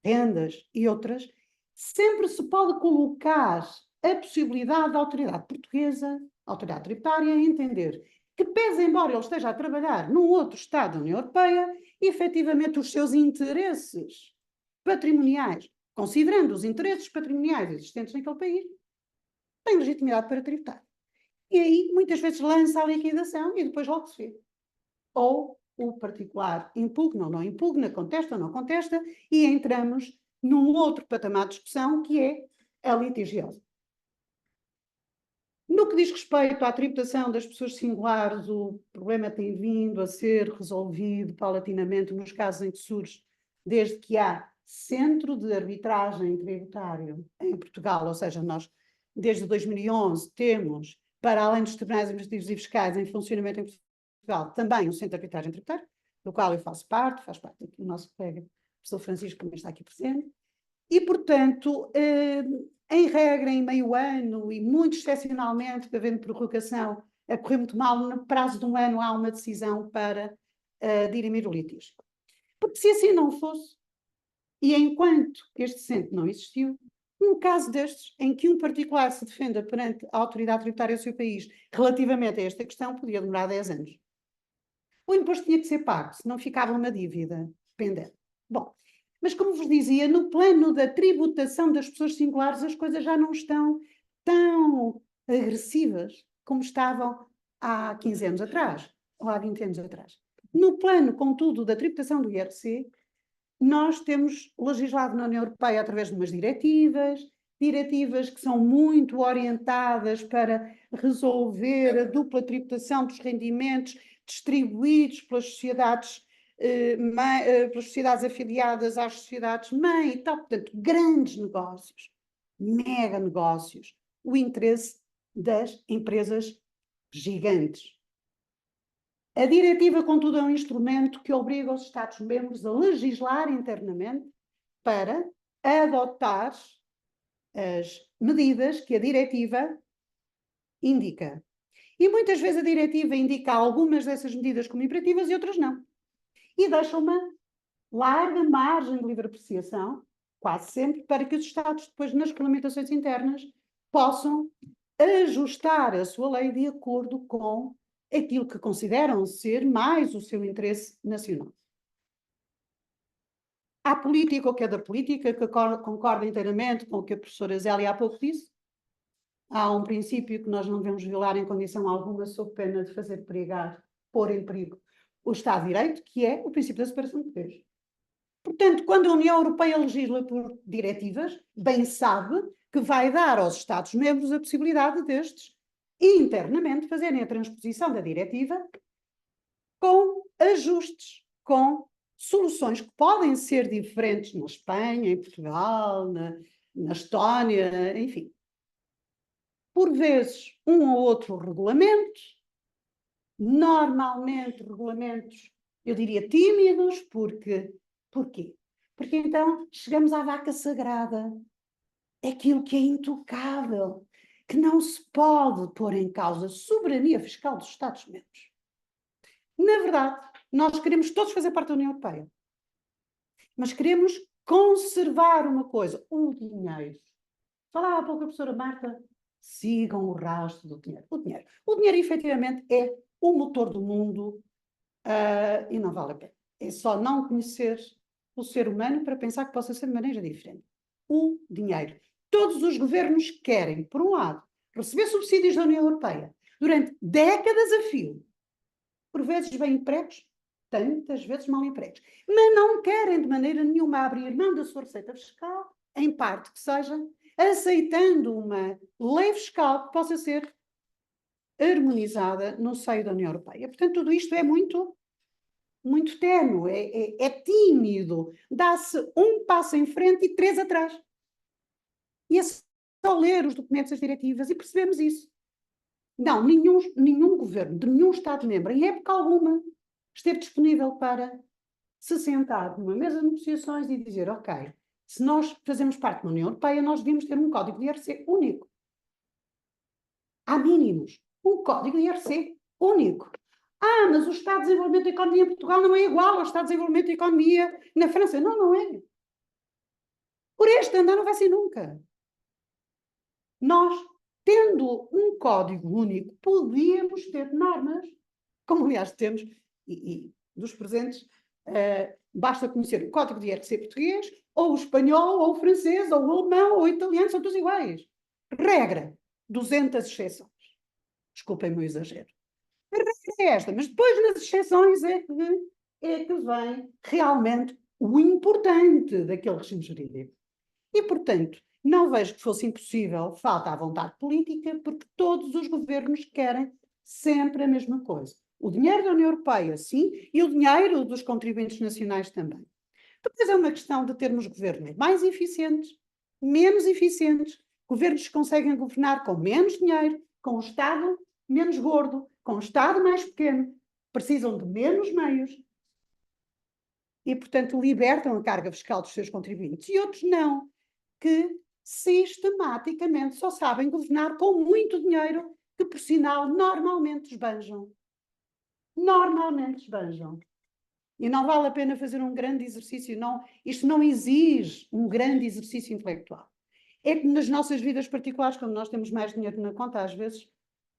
C: rendas e outras, sempre se pode colocar a possibilidade da autoridade portuguesa, autoridade tributária, entender que, pese embora ele esteja a trabalhar num outro Estado da União Europeia, efetivamente os seus interesses patrimoniais, considerando os interesses patrimoniais existentes naquele país, tem legitimidade para tributar. E aí, muitas vezes, lança a liquidação e depois logo se vê. Ou o particular impugna ou não impugna, contesta ou não contesta, e entramos num outro patamar de discussão, que é a litigiosa. No que diz respeito à tributação das pessoas singulares, o problema tem vindo a ser resolvido paulatinamente nos casos em que surge, desde que há centro de arbitragem tributário em Portugal, ou seja, nós desde 2011 temos, para além dos tribunais administrativos e fiscais em funcionamento em Portugal, também um centro de arbitragem tributária, do qual eu faço parte, faz parte aqui o nosso colega, o professor Francisco, também está aqui presente, e, portanto, em regra, em meio ano, e muito excepcionalmente, havendo prorrogação, a correr muito mal, no prazo de um ano há uma decisão para dirimir o litígio. Porque se assim não fosse, e enquanto este centro não existiu, um caso destes, em que um particular se defenda perante a autoridade tributária do seu país relativamente a esta questão, podia demorar 10 anos. O imposto tinha que ser pago, senão ficava uma dívida pendente. Bom, mas como vos dizia, no plano da tributação das pessoas singulares, as coisas já não estão tão agressivas como estavam há 15 anos atrás, ou há 20 anos atrás. No plano, contudo, da tributação do IRC, nós temos legislado na União Europeia através de umas diretivas que são muito orientadas para resolver a dupla tributação dos rendimentos distribuídos pelas sociedades afiliadas às sociedades mãe e tal, portanto, grandes negócios, mega negócios, o interesse das empresas gigantes. A diretiva, contudo, é um instrumento que obriga os Estados-membros a legislar internamente para adotar as medidas que a diretiva indica. E muitas vezes a diretiva indica algumas dessas medidas como imperativas e outras não. E deixa uma larga margem de livre apreciação, quase sempre, para que os Estados, depois nas regulamentações internas, possam ajustar a sua lei de acordo com aquilo que consideram ser mais o seu interesse nacional. Há política, o que é da política, que concorda inteiramente com o que a professora Zélia há pouco disse. Há um princípio que nós não devemos violar em condição alguma, sob pena de fazer pôr em perigo o Estado de Direito, que é o princípio da separação de poderes. Portanto, quando a União Europeia legisla por diretivas, bem sabe que vai dar aos Estados-membros a possibilidade destes internamente fazerem a transposição da diretiva com ajustes, com soluções que podem ser diferentes na Espanha, em Portugal, na Estónia, enfim. Por vezes, um ou outro regulamento, normalmente regulamentos, eu diria tímidos, porquê? Porque então chegamos à vaca sagrada, aquilo que é intocável, que não se pode pôr em causa a soberania fiscal dos Estados-membros. Na verdade, nós queremos todos fazer parte da União Europeia, mas queremos conservar uma coisa, o dinheiro. Falava há pouco a professora Marta, sigam o rastro do dinheiro. O dinheiro efetivamente é o motor do mundo e não vale a pena. É só não conhecer o ser humano para pensar que possa ser de maneira diferente. O dinheiro. Todos os governos querem, por um lado, receber subsídios da União Europeia durante décadas a fio, por vezes bem empregos, tantas vezes mal empregos, mas não querem de maneira nenhuma abrir mão da sua receita fiscal, em parte que seja, aceitando uma lei fiscal que possa ser harmonizada no seio da União Europeia. Portanto, tudo isto é muito ténue, é tímido, dá-se um passo em frente e 3 atrás. E é só ler os documentos, as diretivas, e percebemos isso. Não, nenhum governo de nenhum Estado-membro, em época alguma, esteve disponível para se sentar numa mesa de negociações e dizer, ok, se nós fazemos parte da União Europeia, nós devíamos ter um código de IRC único. Há mínimos. Um código de IRC único. Mas o Estado de Desenvolvimento da Economia em Portugal não é igual ao Estado de Desenvolvimento da Economia na França. Não, não é. Por este andar não vai ser nunca. Nós, tendo um código único, podíamos ter normas, como aliás temos, e dos presentes, basta conhecer o código de IRC português, ou o espanhol, ou o francês, ou o alemão, ou o italiano, são todos iguais. Regra, 200 exceções. Desculpem o meu exagero. A regra é esta, mas depois nas exceções é que vem realmente o importante daquele regime jurídico. E, portanto, não vejo que fosse impossível, falta a vontade política, porque todos os governos querem sempre a mesma coisa. O dinheiro da União Europeia, sim, e o dinheiro dos contribuintes nacionais também. Depois é uma questão de termos governos mais eficientes, menos eficientes, governos que conseguem governar com menos dinheiro, com um Estado menos gordo, com um Estado mais pequeno, precisam de menos meios e, portanto, libertam a carga fiscal dos seus contribuintes. E outros não, que sistematicamente só sabem governar com muito dinheiro, que, por sinal, normalmente esbanjam. Normalmente esbanjam. E não vale a pena fazer um grande exercício, não, isto não exige um grande exercício intelectual. É que nas nossas vidas particulares, quando nós temos mais dinheiro na conta, às vezes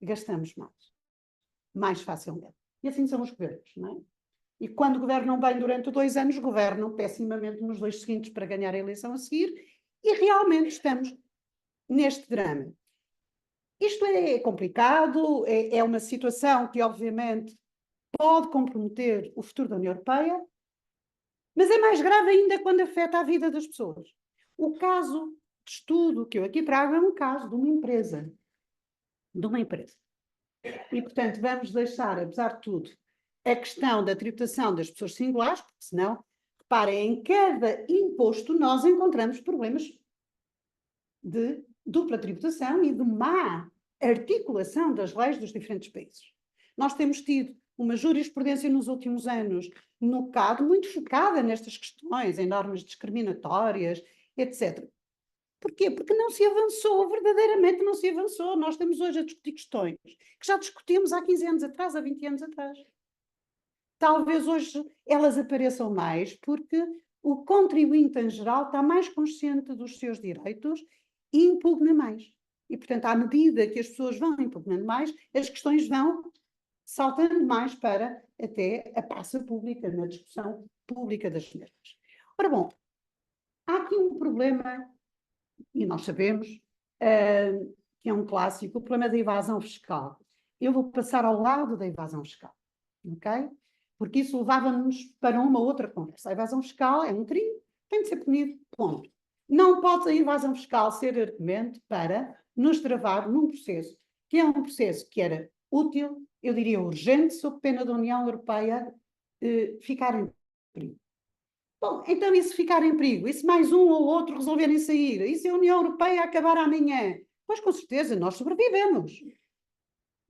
C: gastamos mais facilmente. E assim são os governos, não é? E quando governam bem durante 2 anos, governam pessimamente nos 2 seguintes para ganhar a eleição a seguir, e realmente estamos neste drama. Isto é complicado, é uma situação que, obviamente, pode comprometer o futuro da União Europeia, mas é mais grave ainda quando afeta a vida das pessoas. O caso de estudo que eu aqui trago é um caso de uma empresa. E, portanto, vamos deixar, apesar de tudo, a questão da tributação das pessoas singulares, porque senão, reparem, em cada imposto nós encontramos problemas de dupla tributação e de má articulação das leis dos diferentes países. Nós temos tido uma jurisprudência nos últimos anos no CAD muito focada nestas questões, em normas discriminatórias, etc. Porquê? Porque não se avançou, verdadeiramente não se avançou. Nós estamos hoje a discutir questões que já discutimos há 15 anos atrás, há 20 anos atrás. Talvez hoje elas apareçam mais porque o contribuinte em geral está mais consciente dos seus direitos e impugna mais. E, portanto, à medida que as pessoas vão impugnando mais, as questões vão saltando mais para até a praça pública, na discussão pública das mesmas. Ora bom, há aqui um problema, e nós sabemos, que é um clássico, o problema da evasão fiscal. Eu vou passar ao lado da evasão fiscal, ok? Porque isso levava-nos para uma outra conversa. A evasão fiscal é um crime, tem de ser punido, ponto. Não pode a evasão fiscal ser argumento para nos travar num processo, que é um processo que era útil, eu diria urgente, sob pena da União Europeia ficar em perigo. Bom, então e se ficar em perigo? E se mais um ou outro resolverem sair? E se a União Europeia acabar amanhã? Pois com certeza, nós sobrevivemos.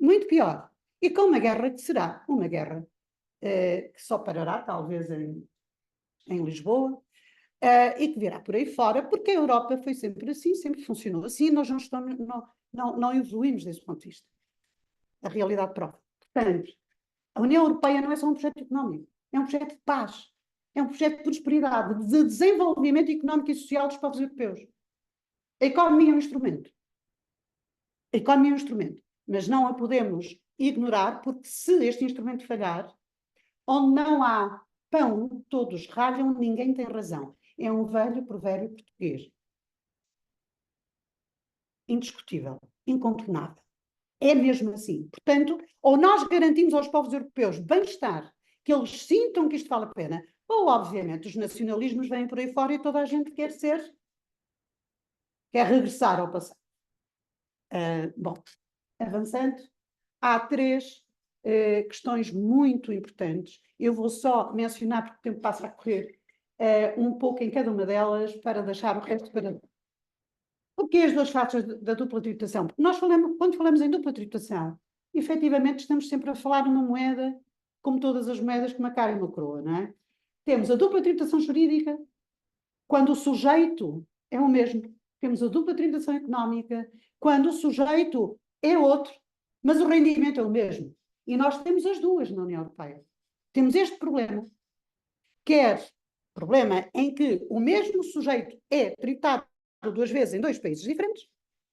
C: Muito pior. E com uma guerra que será uma guerra que só parará talvez em Lisboa, e que virá por aí fora, porque a Europa foi sempre assim, sempre funcionou assim, nós não evoluímos desse ponto de vista. A realidade prova. Portanto, a União Europeia não é só um projeto económico, é um projeto de paz, é um projeto de prosperidade, de desenvolvimento económico e social dos povos europeus. A economia é um instrumento. A economia é um instrumento, mas não a podemos ignorar, porque se este instrumento falhar, onde não há pão, todos ralham, ninguém tem razão. É um velho provérbio português. Indiscutível, incontornável. É mesmo assim. Portanto, ou nós garantimos aos povos europeus bem-estar, que eles sintam que isto vale a pena, ou, obviamente, os nacionalismos vêm por aí fora e toda a gente quer regressar ao passado. Bom, avançando, há 3 questões muito importantes. Eu vou só mencionar, porque o tempo passa a correr, um pouco em cada uma delas, para deixar o resto para... Porquê as 2 faces da dupla tributação? Porque nós quando falamos em dupla tributação, efetivamente estamos sempre a falar numa moeda, como todas as moedas, com uma cara e uma coroa, não é? Temos a dupla tributação jurídica, quando o sujeito é o mesmo. Temos a dupla tributação económica, quando o sujeito é outro, mas o rendimento é o mesmo. E nós temos as duas na União Europeia. Temos este problema, quer problema em que o mesmo sujeito é tributado 2 vezes em 2 países diferentes,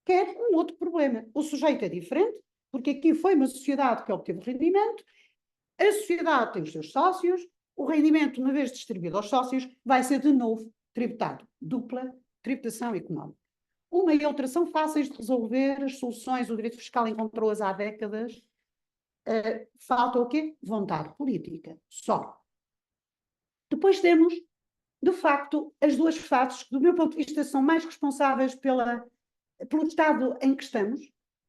C: quer um outro problema. O sujeito é diferente, porque aqui foi uma sociedade que obteve rendimento, a sociedade tem os seus sócios, o rendimento, uma vez distribuído aos sócios, vai ser de novo tributado. Dupla tributação económica. Uma e outra são fáceis de resolver, as soluções, o direito fiscal encontrou-as há décadas. Falta o quê? Vontade política, só. Depois temos, de facto, as 2 faces que, do meu ponto de vista, são mais responsáveis pelo estado em que estamos,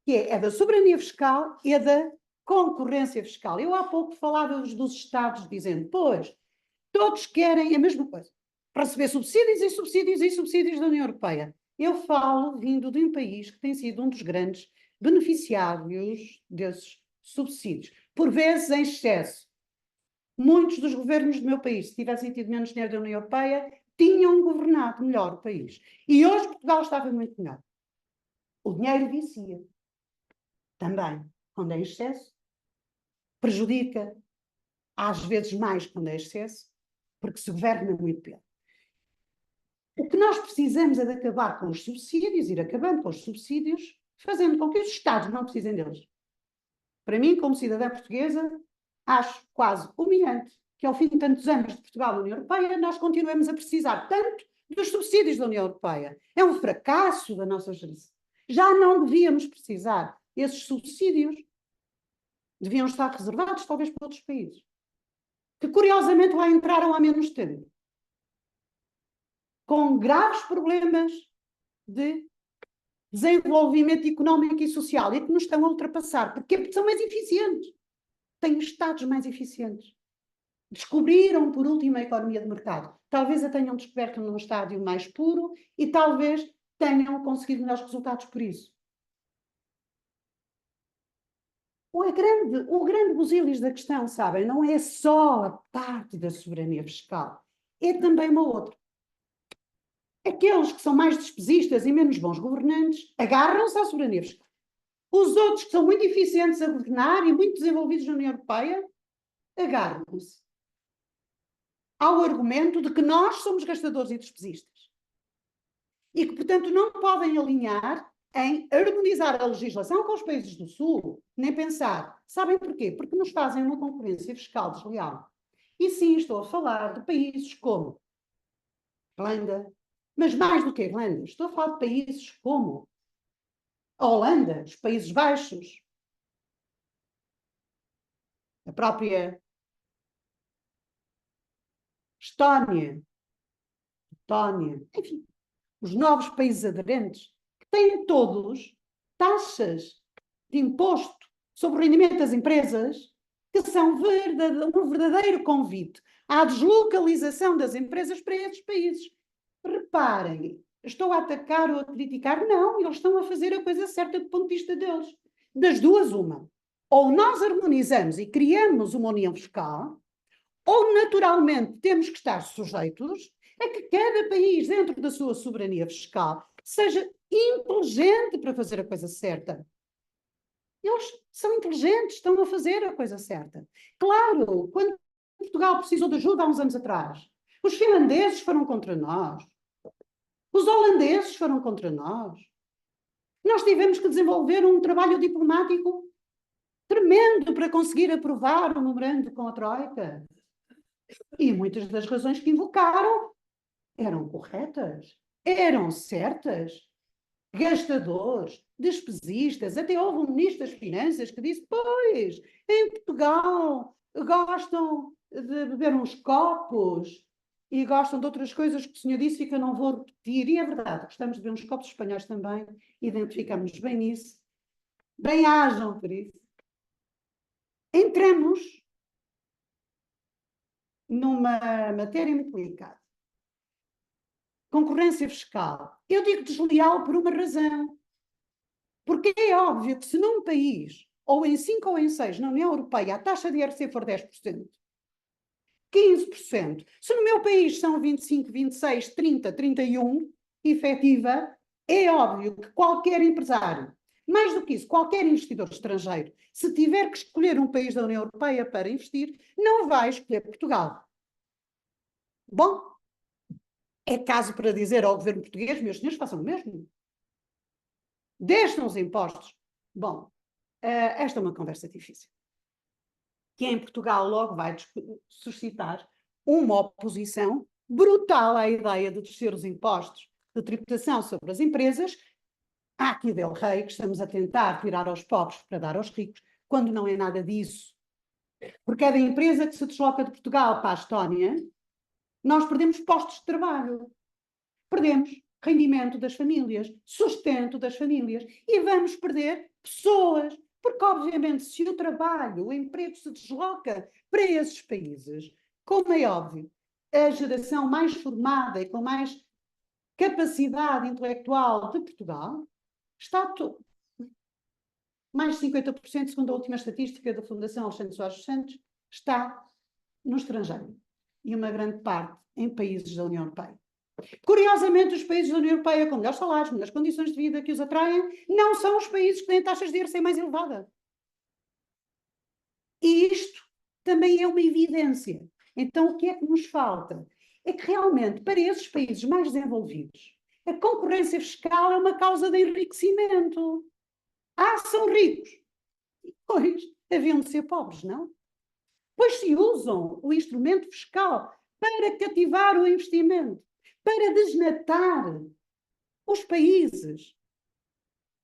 C: que é a da soberania fiscal e a da concorrência fiscal. Eu há pouco falava-vos dos Estados, dizendo, pois, todos querem a mesma coisa, receber subsídios e subsídios e subsídios da União Europeia. Eu falo vindo de um país que tem sido um dos grandes beneficiários desses subsídios, por vezes em excesso. Muitos dos governos do meu país, se tivessem tido menos dinheiro da União Europeia, tinham governado melhor o país. E hoje Portugal estava muito melhor. O dinheiro vicia. Também, quando é em excesso, prejudica, às vezes mais quando é excesso, porque se governa muito pior. O que nós precisamos é de acabar com os subsídios, ir acabando com os subsídios, fazendo com que os Estados não precisem deles. Para mim, como cidadã portuguesa, acho quase humilhante que ao fim de tantos anos de Portugal na União Europeia, nós continuemos a precisar tanto dos subsídios da União Europeia. É um fracasso da nossa geração. Já não devíamos precisar. Esses subsídios deviam estar reservados talvez para outros países, que curiosamente lá entraram há menos tempo, com graves problemas de desenvolvimento económico e social e que nos estão a ultrapassar. Porquê? Porque são mais eficientes. Têm Estados mais eficientes. Descobriram, por último, a economia de mercado. Talvez a tenham descoberto num estádio mais puro e talvez tenham conseguido melhores resultados por isso. O grande busilis da questão, sabem, não é só a parte da soberania fiscal, é também uma outra. Aqueles que são mais despesistas e menos bons governantes agarram-se à soberania fiscal. Os outros que são muito eficientes a governar e muito desenvolvidos na União Europeia agarram-se ao argumento de que nós somos gastadores e despesistas. E que, portanto, não podem alinhar em harmonizar a legislação com os países do Sul, nem pensar. Sabem porquê? Porque nos fazem uma concorrência fiscal desleal. E sim, estou a falar de países como Irlanda, mas mais do que a Irlanda, estou a falar de países como a Holanda, os Países Baixos, a própria Estónia, Letónia, enfim, os novos países aderentes, que têm todos taxas de imposto sobre o rendimento das empresas que são um verdadeiro convite à deslocalização das empresas para esses países. Reparem, estou a atacar ou a criticar? Não, eles estão a fazer a coisa certa do ponto de vista deles. Das duas, uma. Ou nós harmonizamos e criamos uma união fiscal, ou naturalmente temos que estar sujeitos é que cada país, dentro da sua soberania fiscal, seja inteligente para fazer a coisa certa. Eles são inteligentes, estão a fazer a coisa certa. Claro, quando Portugal precisou de ajuda há uns anos atrás, os finlandeses foram contra nós, os holandeses foram contra nós. Nós tivemos que desenvolver um trabalho diplomático tremendo para conseguir aprovar o memorando com a Troika. E muitas das razões que invocaram eram corretas, eram certas. Gastadores, despesistas, até houve um ministro das Finanças que disse, pois, em Portugal gostam de beber uns copos e gostam de outras coisas que o senhor disse e que eu não vou repetir. E é verdade, gostamos de beber uns copos espanhóis também, identificamos bem nisso. Bem-ajam por isso. Entramos numa matéria muito delicada. Concorrência fiscal. Eu digo desleal por uma razão. Porque é óbvio que se num país, ou em 5 ou em 6, na União Europeia, a taxa de IRC for 10%, 15%, se no meu país são 25, 26, 30, 31, efetiva, é óbvio que qualquer empresário, mais do que isso, qualquer investidor estrangeiro, se tiver que escolher um país da União Europeia para investir, não vai escolher Portugal. Bom, é caso para dizer ao governo português, meus senhores, façam o mesmo. Deixam os impostos. Bom, esta é uma conversa difícil. Que em Portugal logo vai suscitar uma oposição brutal à ideia de descer os impostos de tributação sobre as empresas. Há aqui del rei que estamos a tentar tirar aos pobres para dar aos ricos, quando não é nada disso. Por cada empresa que se desloca de Portugal para a Estónia, nós perdemos postos de trabalho, perdemos rendimento das famílias, sustento das famílias e vamos perder pessoas, porque obviamente se o trabalho, o emprego se desloca para esses países, como é óbvio, a geração mais formada e com mais capacidade intelectual de Portugal está mais de 50%, segundo a última estatística da Fundação Alexandre Soares dos Santos, está no estrangeiro e uma grande parte em países da União Europeia. Curiosamente, os países da União Europeia com melhores salários, melhores condições de vida que os atraem, não são os países que têm taxas de IRC mais elevadas. E isto também é uma evidência. Então, o que é que nos falta? É que realmente, para esses países mais desenvolvidos, a concorrência fiscal é uma causa de enriquecimento. São ricos. Pois, haviam de ser pobres, não? Pois se usam o instrumento fiscal para cativar o investimento, para desnatar os países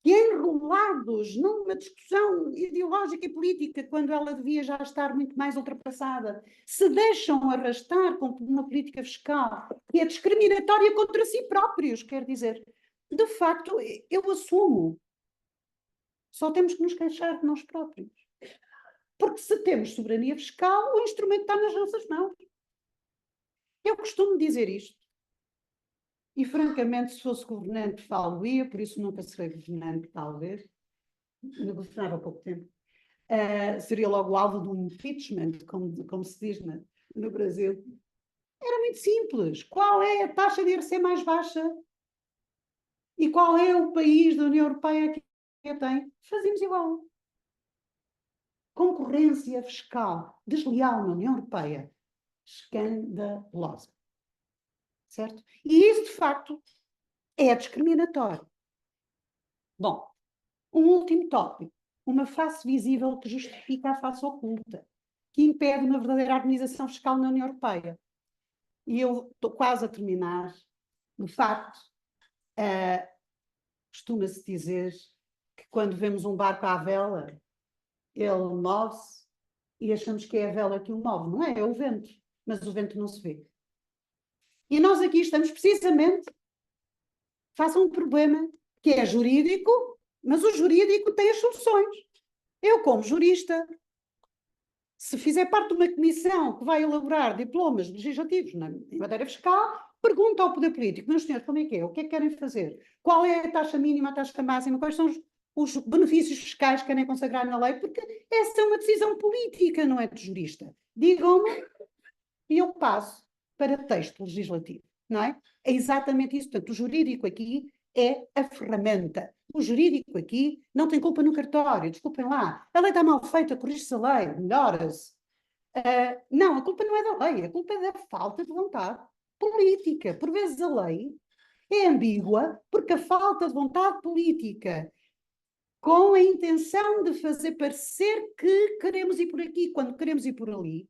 C: que, enrolados numa discussão ideológica e política, quando ela devia já estar muito mais ultrapassada, se deixam arrastar com uma política fiscal que é discriminatória contra si próprios. Quer dizer, de facto, eu assumo. Só temos que nos queixar de nós próprios. Porque se temos soberania fiscal, o instrumento está nas nossas mãos. Eu costumo dizer isto. E, francamente, se fosse governante, falo-ia, por isso nunca serei governante, talvez. Não governava há pouco tempo. Seria logo alvo de um impeachment, como se diz no Brasil. Era muito simples. Qual é a taxa de IRC mais baixa? E qual é o país da União Europeia que a tem? Fazemos igual. Concorrência fiscal desleal na União Europeia. Escandalosa. Certo? E isso, de facto, é discriminatório. Bom, um último tópico. Uma face visível que justifica a face oculta, que impede uma verdadeira harmonização fiscal na União Europeia. E eu estou quase a terminar. De facto, costuma-se dizer que quando vemos um barco à vela, ele move-se e achamos que é a vela que o move. Não é? É o vento. Mas o vento não se vê. E nós aqui estamos precisamente face a um problema que é jurídico, mas o jurídico tem as soluções. Eu, como jurista, se fizer parte de uma comissão que vai elaborar diplomas legislativos em matéria fiscal, pergunto ao poder político, meus senhores, como é que é? O que é que querem fazer? Qual é a taxa mínima, a taxa máxima? Quais são os benefícios fiscais que querem consagrar na lei? Porque essa é uma decisão política, não é de jurista. Digam-me e eu passo para texto legislativo. não é? É exatamente isso. Portanto, o jurídico aqui é a ferramenta. O jurídico aqui não tem culpa no cartório, desculpem lá. A lei está mal feita, corrige-se a lei, melhora-se. Não, a culpa não é da lei, a culpa é da falta de vontade política. Por vezes a lei é ambígua porque a falta de vontade política, com a intenção de fazer parecer que queremos ir por aqui, quando queremos ir por ali,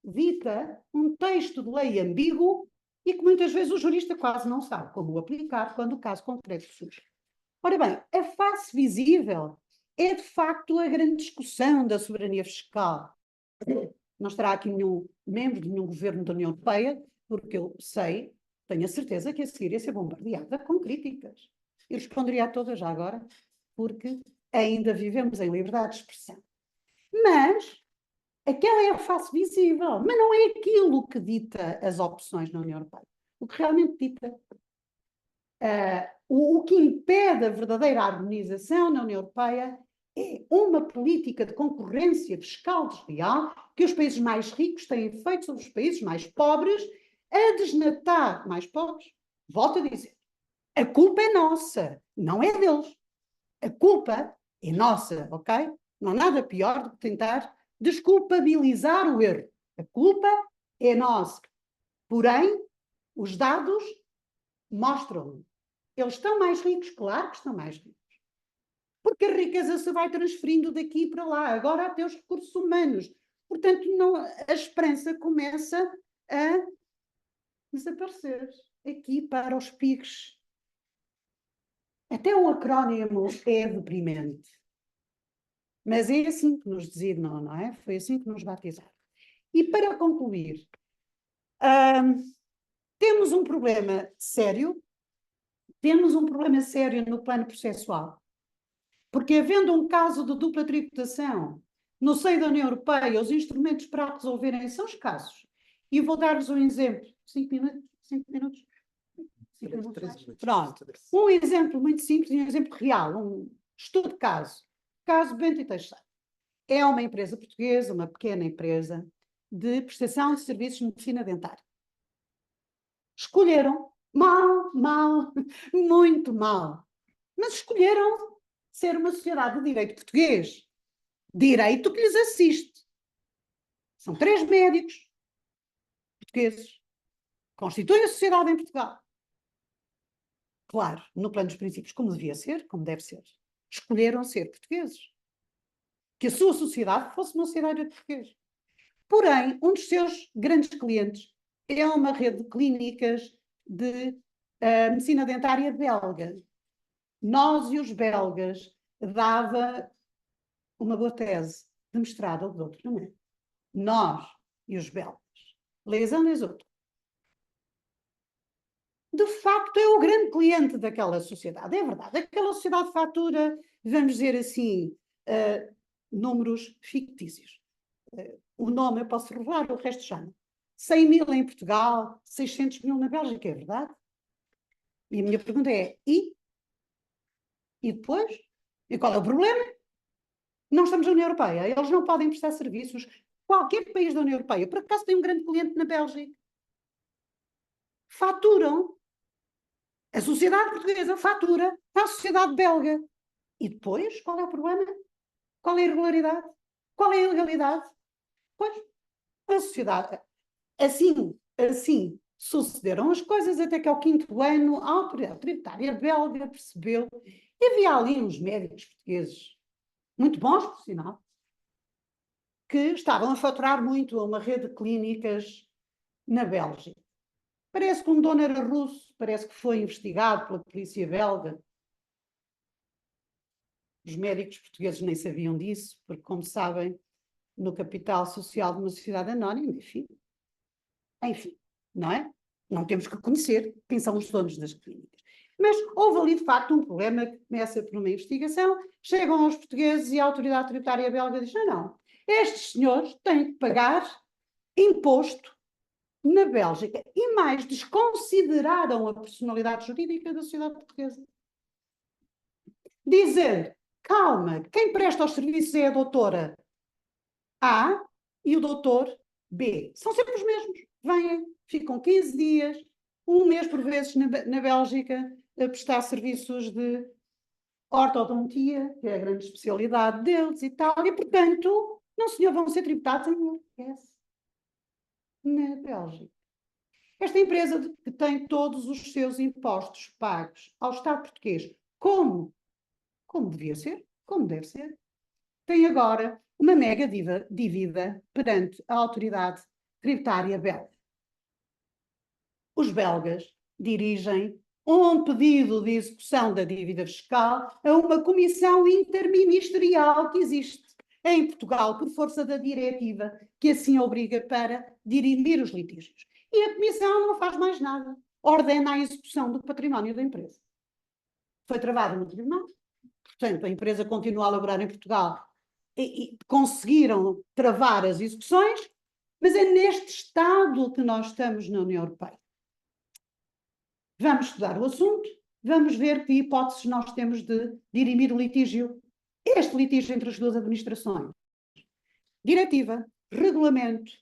C: dita um texto de lei ambíguo e que muitas vezes o jurista quase não sabe como o aplicar quando o caso concreto surge. Ora bem, a face visível é de facto a grande discussão da soberania fiscal. Não estará aqui nenhum membro de nenhum governo da União Europeia, porque eu sei, tenho a certeza que a seguir ia ser bombardeada com críticas. Eu responderia a todas já agora, porque ainda vivemos em liberdade de expressão. Mas aquela é a face visível, mas não é aquilo que dita as opções na União Europeia. O que realmente dita, o que impede a verdadeira harmonização na União Europeia é uma política de concorrência fiscal desleal que os países mais ricos têm feito sobre os países mais pobres, a desnatar mais pobres. Volto a dizer, a culpa é nossa, não é deles. A culpa é nossa, ok? Não há nada pior do que tentar desculpabilizar o erro. A culpa é nossa. Porém, os dados mostram. Eles estão mais ricos, claro que estão mais ricos. Porque a riqueza se vai transferindo daqui para lá. Agora até os recursos humanos. Portanto, não, a esperança começa a desaparecer. Aqui para os PIGs. Até o acrónimo é deprimente. Mas é assim que nos designam, não é? Foi assim que nos batizaram. E para concluir, temos um problema sério no plano processual. Porque havendo um caso de dupla tributação no seio da União Europeia, os instrumentos para resolverem são escassos. E vou dar-vos um exemplo. 5 minutos? 5 minutos? 5 minutos? Pronto. Um exemplo muito simples e um exemplo real. Um estudo de caso. Caso Bento e Teixeira. É uma empresa portuguesa, uma pequena empresa de prestação de serviços de medicina dentária. Escolheram mal, muito mal. Mas escolheram ser uma sociedade de direito português. Direito que lhes assiste. São 3 médicos portugueses. Constituem a sociedade em Portugal. Claro, no plano dos princípios, como devia ser, como deve ser. Escolheram ser portugueses. Que a sua sociedade fosse uma sociedade de português. Porém, um dos seus grandes clientes é uma rede de clínicas de medicina dentária belga. Nós e os belgas dava uma boa tese de mestrado ou de outro, não é? Nós e os belgas. Les uns les autres. De facto, é o grande cliente daquela sociedade. É verdade. Aquela sociedade fatura, vamos dizer assim, números fictícios. O nome eu posso revelar, o resto já não. 100 mil em Portugal, 600 mil na Bélgica, é verdade? E a minha pergunta é, e depois? E qual é o problema? Não estamos na União Europeia, eles não podem prestar serviços. Qualquer país da União Europeia, por acaso tem um grande cliente na Bélgica. Faturam. A sociedade portuguesa fatura à sociedade belga. E depois, qual é o problema? Qual é a irregularidade? Qual é a ilegalidade? Pois, a sociedade... Assim sucederam as coisas até que ao 5º ano a autoridade tributária belga percebeu que havia ali uns médicos portugueses muito bons, por sinal, que estavam a faturar muito a uma rede de clínicas na Bélgica. Parece que um dono era russo, parece que foi investigado pela polícia belga. Os médicos portugueses nem sabiam disso, porque, como sabem, no capital social de uma sociedade anónima, enfim, não é? Não temos que conhecer quem são os donos das clínicas. Mas houve ali, de facto, um problema que começa por uma investigação, chegam aos portugueses e a autoridade tributária belga diz, não, estes senhores têm que pagar imposto na Bélgica e mais, desconsideraram a personalidade jurídica da sociedade portuguesa. Dizer, calma, quem presta os serviços é a doutora A e o doutor B. São sempre os mesmos. Vêm, ficam 15 dias, um mês por vezes na Bélgica a prestar serviços de ortodontia, que é a grande especialidade deles e tal, e portanto, não senhor, vão ser tributados em IRS na Bélgica. Esta empresa que tem todos os seus impostos pagos ao Estado português, como devia ser, como deve ser, tem agora uma mega dívida perante a autoridade tributária belga. Os belgas dirigem um pedido de execução da dívida fiscal a uma comissão interministerial que existe em Portugal por força da diretiva que assim obriga para dirimir os litígios. E a comissão não faz mais nada. Ordena a execução do património da empresa. Foi travado no tribunal. Portanto, a empresa continua a laborar em Portugal e conseguiram travar as execuções, mas é neste estado que nós estamos na União Europeia. Vamos estudar o assunto, vamos ver que hipóteses nós temos de dirimir o litígio, este litígio entre as duas administrações. Diretiva, regulamento,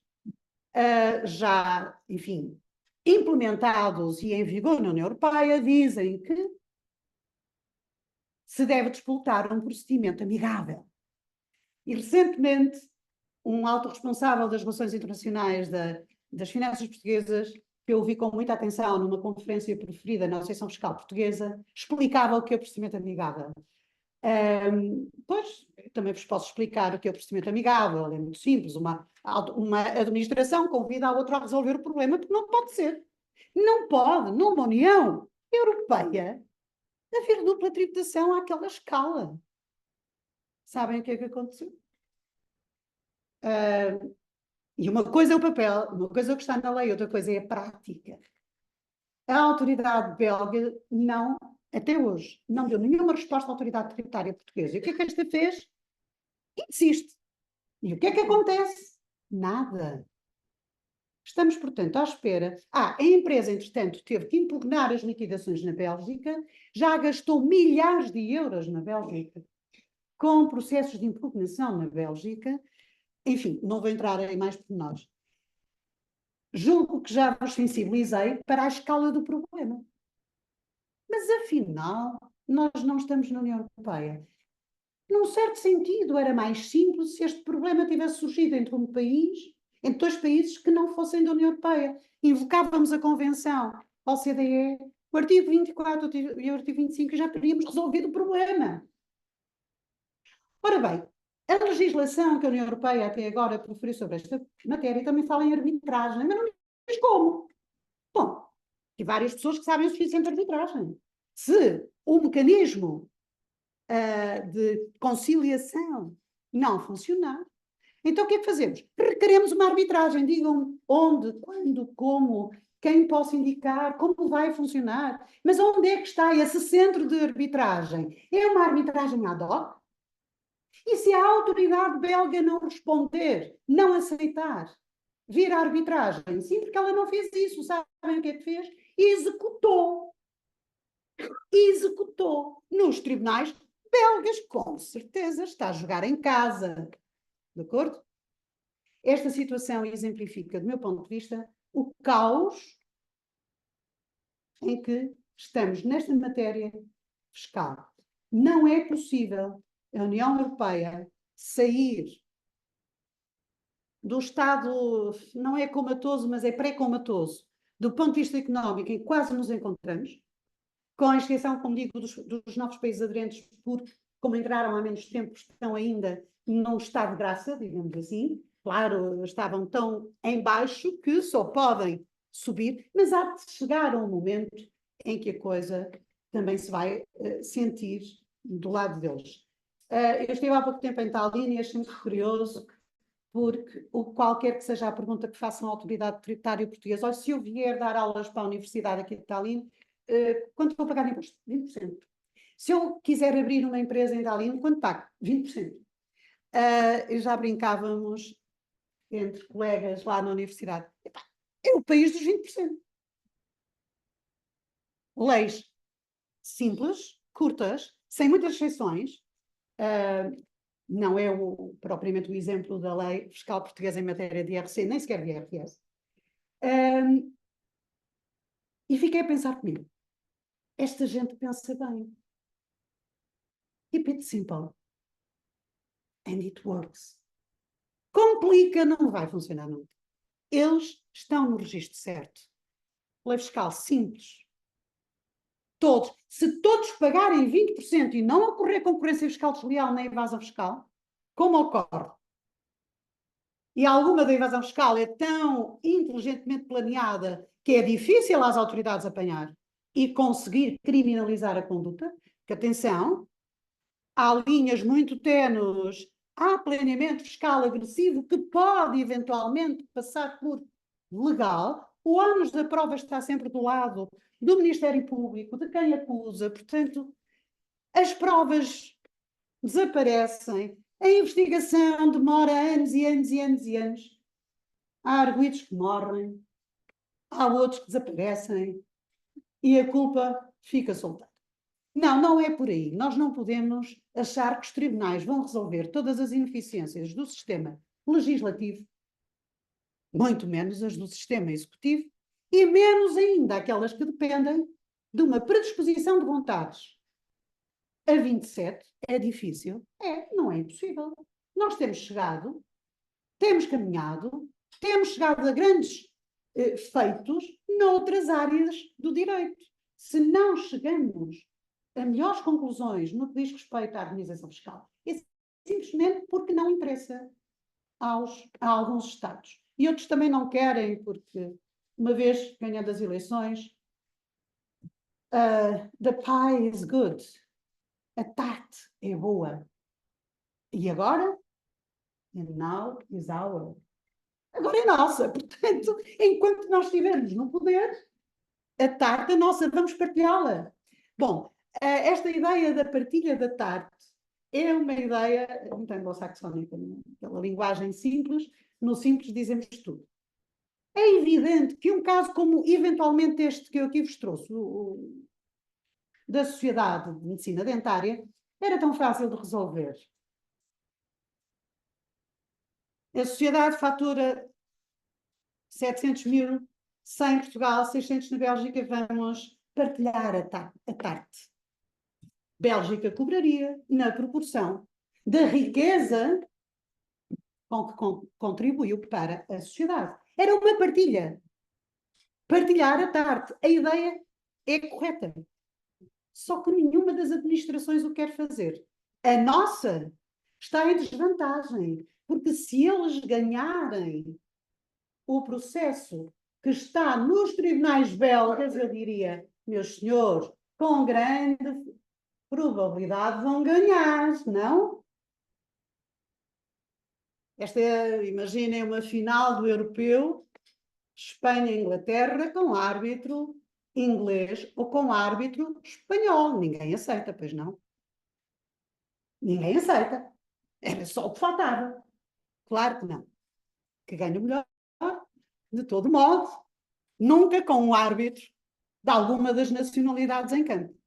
C: já, enfim, implementados e em vigor na União Europeia, dizem que se deve disputar um procedimento amigável. E, recentemente, um alto responsável das relações internacionais das finanças portuguesas, que eu ouvi com muita atenção numa conferência preferida na Associação Fiscal Portuguesa, explicava o que é o procedimento amigável. Pois, também vos posso explicar o que é o procedimento amigável. É muito simples. Uma administração convida a outra a resolver o problema, porque não pode ser. Não pode, numa União Europeia, haver dupla tributação àquela escala. Sabem o que é que aconteceu? E uma coisa é o papel, uma coisa é o que está na lei, outra coisa é a prática. A autoridade belga não, até hoje, não deu nenhuma resposta à autoridade tributária portuguesa. E o que é que esta fez? Insiste. E o que é que acontece? Nada. Estamos, portanto, à espera. A empresa, entretanto, teve que impugnar as liquidações na Bélgica, já gastou milhares de euros na Bélgica, com processos de impugnação na Bélgica. Enfim, não vou entrar em mais pormenores. Julgo que já vos sensibilizei para a escala do problema. Mas, afinal, nós não estamos na União Europeia. Num certo sentido, era mais simples se este problema tivesse surgido entre dois países que não fossem da União Europeia. Invocávamos a Convenção OCDE, o artigo 24 e o artigo 25, e já teríamos resolvido o problema. Ora bem, a legislação que a União Europeia até agora proferiu sobre esta matéria também fala em arbitragem, mas não diz como. Bom, tem várias pessoas que sabem o suficiente de arbitragem. Se o mecanismo de conciliação não funcionar, então o que é que fazemos? Requeremos uma arbitragem. Digam onde, quando, como, quem possa indicar, como vai funcionar. Mas onde é que está esse centro de arbitragem? É uma arbitragem ad hoc? E se a autoridade belga não responder, não aceitar, vir à arbitragem? Sim, porque ela não fez isso. Sabem o que é que fez? Executou. Executou nos tribunais belgas, com certeza, está a jogar em casa. De acordo? Esta situação exemplifica, do meu ponto de vista, o caos em que estamos nesta matéria fiscal. Não é possível a União Europeia sair do estado, não é comatoso, mas é pré-comatoso, do ponto de vista económico, em que quase nos encontramos, com a exceção, como digo, dos novos países aderentes, porque, como entraram há menos tempo, estão ainda num estado de graça, digamos assim. Claro, estavam tão em baixo que só podem subir, mas há de chegar um momento em que a coisa também se vai sentir do lado deles. Eu estive há pouco tempo em Tallinn e achei muito curioso, porque qualquer que seja a pergunta que façam à autoridade tributária portuguesa, ou se eu vier dar aulas para a Universidade aqui de Tallinn, quanto vou pagar de imposto? 20%. Se eu quiser abrir uma empresa em Tallinn, quanto pago? 20%. Já brincávamos entre colegas lá na universidade. Epá, é o país dos 20%. Leis simples, curtas, sem muitas exceções. Não é propriamente o exemplo da lei fiscal portuguesa em matéria de IRC, nem sequer de IRS. E fiquei a pensar comigo. Esta gente pensa bem. Keep it simple. And it works. Complica, não vai funcionar nunca. Eles estão no registro certo. Lei fiscal simples. Todos. Se todos pagarem 20% e não ocorrer concorrência fiscal desleal nem evasão fiscal, como ocorre, e alguma da evasão fiscal é tão inteligentemente planeada que é difícil às autoridades apanhar e conseguir criminalizar a conduta, que atenção, há linhas muito ténues, há planeamento fiscal agressivo que pode eventualmente passar por legal, o ônus da prova está sempre do lado do Ministério Público, de quem acusa, portanto, as provas desaparecem, a investigação demora anos e anos e anos e anos. Há arguidos que morrem, há outros que desaparecem e a culpa fica solta. Não, não é por aí. Nós não podemos achar que os tribunais vão resolver todas as ineficiências do sistema legislativo, muito menos as do sistema executivo, e menos ainda aquelas que dependem de uma predisposição de vontades. A 27 é difícil? Não é impossível. Nós temos chegado, temos caminhado, temos chegado a grandes feitos noutras áreas do direito. Se não chegamos a melhores conclusões no que diz respeito à harmonização fiscal, é simplesmente porque não interessa a alguns Estados. E outros também não querem, porque, uma vez ganhando as eleições, the pie is good. A tarte é boa. E agora? And now is our. Agora é nossa. Portanto, enquanto nós estivermos no poder, a tarte é nossa, vamos partilhá-la. Bom, esta ideia da partilha da tarte é uma ideia muito anglo-saxónica, pela linguagem simples, no simples dizemos tudo. É evidente que um caso como eventualmente este que eu aqui vos trouxe, da Sociedade de Medicina Dentária, era tão fácil de resolver. A sociedade fatura 700 mil, 100 em Portugal, 600 na Bélgica, vamos partilhar a tarte. Bélgica cobraria na proporção da riqueza com que contribuiu para a sociedade. Era uma partilha. Partilhar a tarte. A ideia é correta. Só que nenhuma das administrações o quer fazer. A nossa está em desvantagem, porque se eles ganharem o processo que está nos tribunais belgas, eu diria, meus senhores, com grande probabilidade vão ganhar, não? Imaginem uma final do europeu, Espanha-Inglaterra, com árbitro inglês ou com árbitro espanhol. Ninguém aceita, pois não? Ninguém aceita. Era só o que faltava. Claro que não. Que ganha o melhor, de todo modo, nunca com um árbitro de alguma das nacionalidades em campo.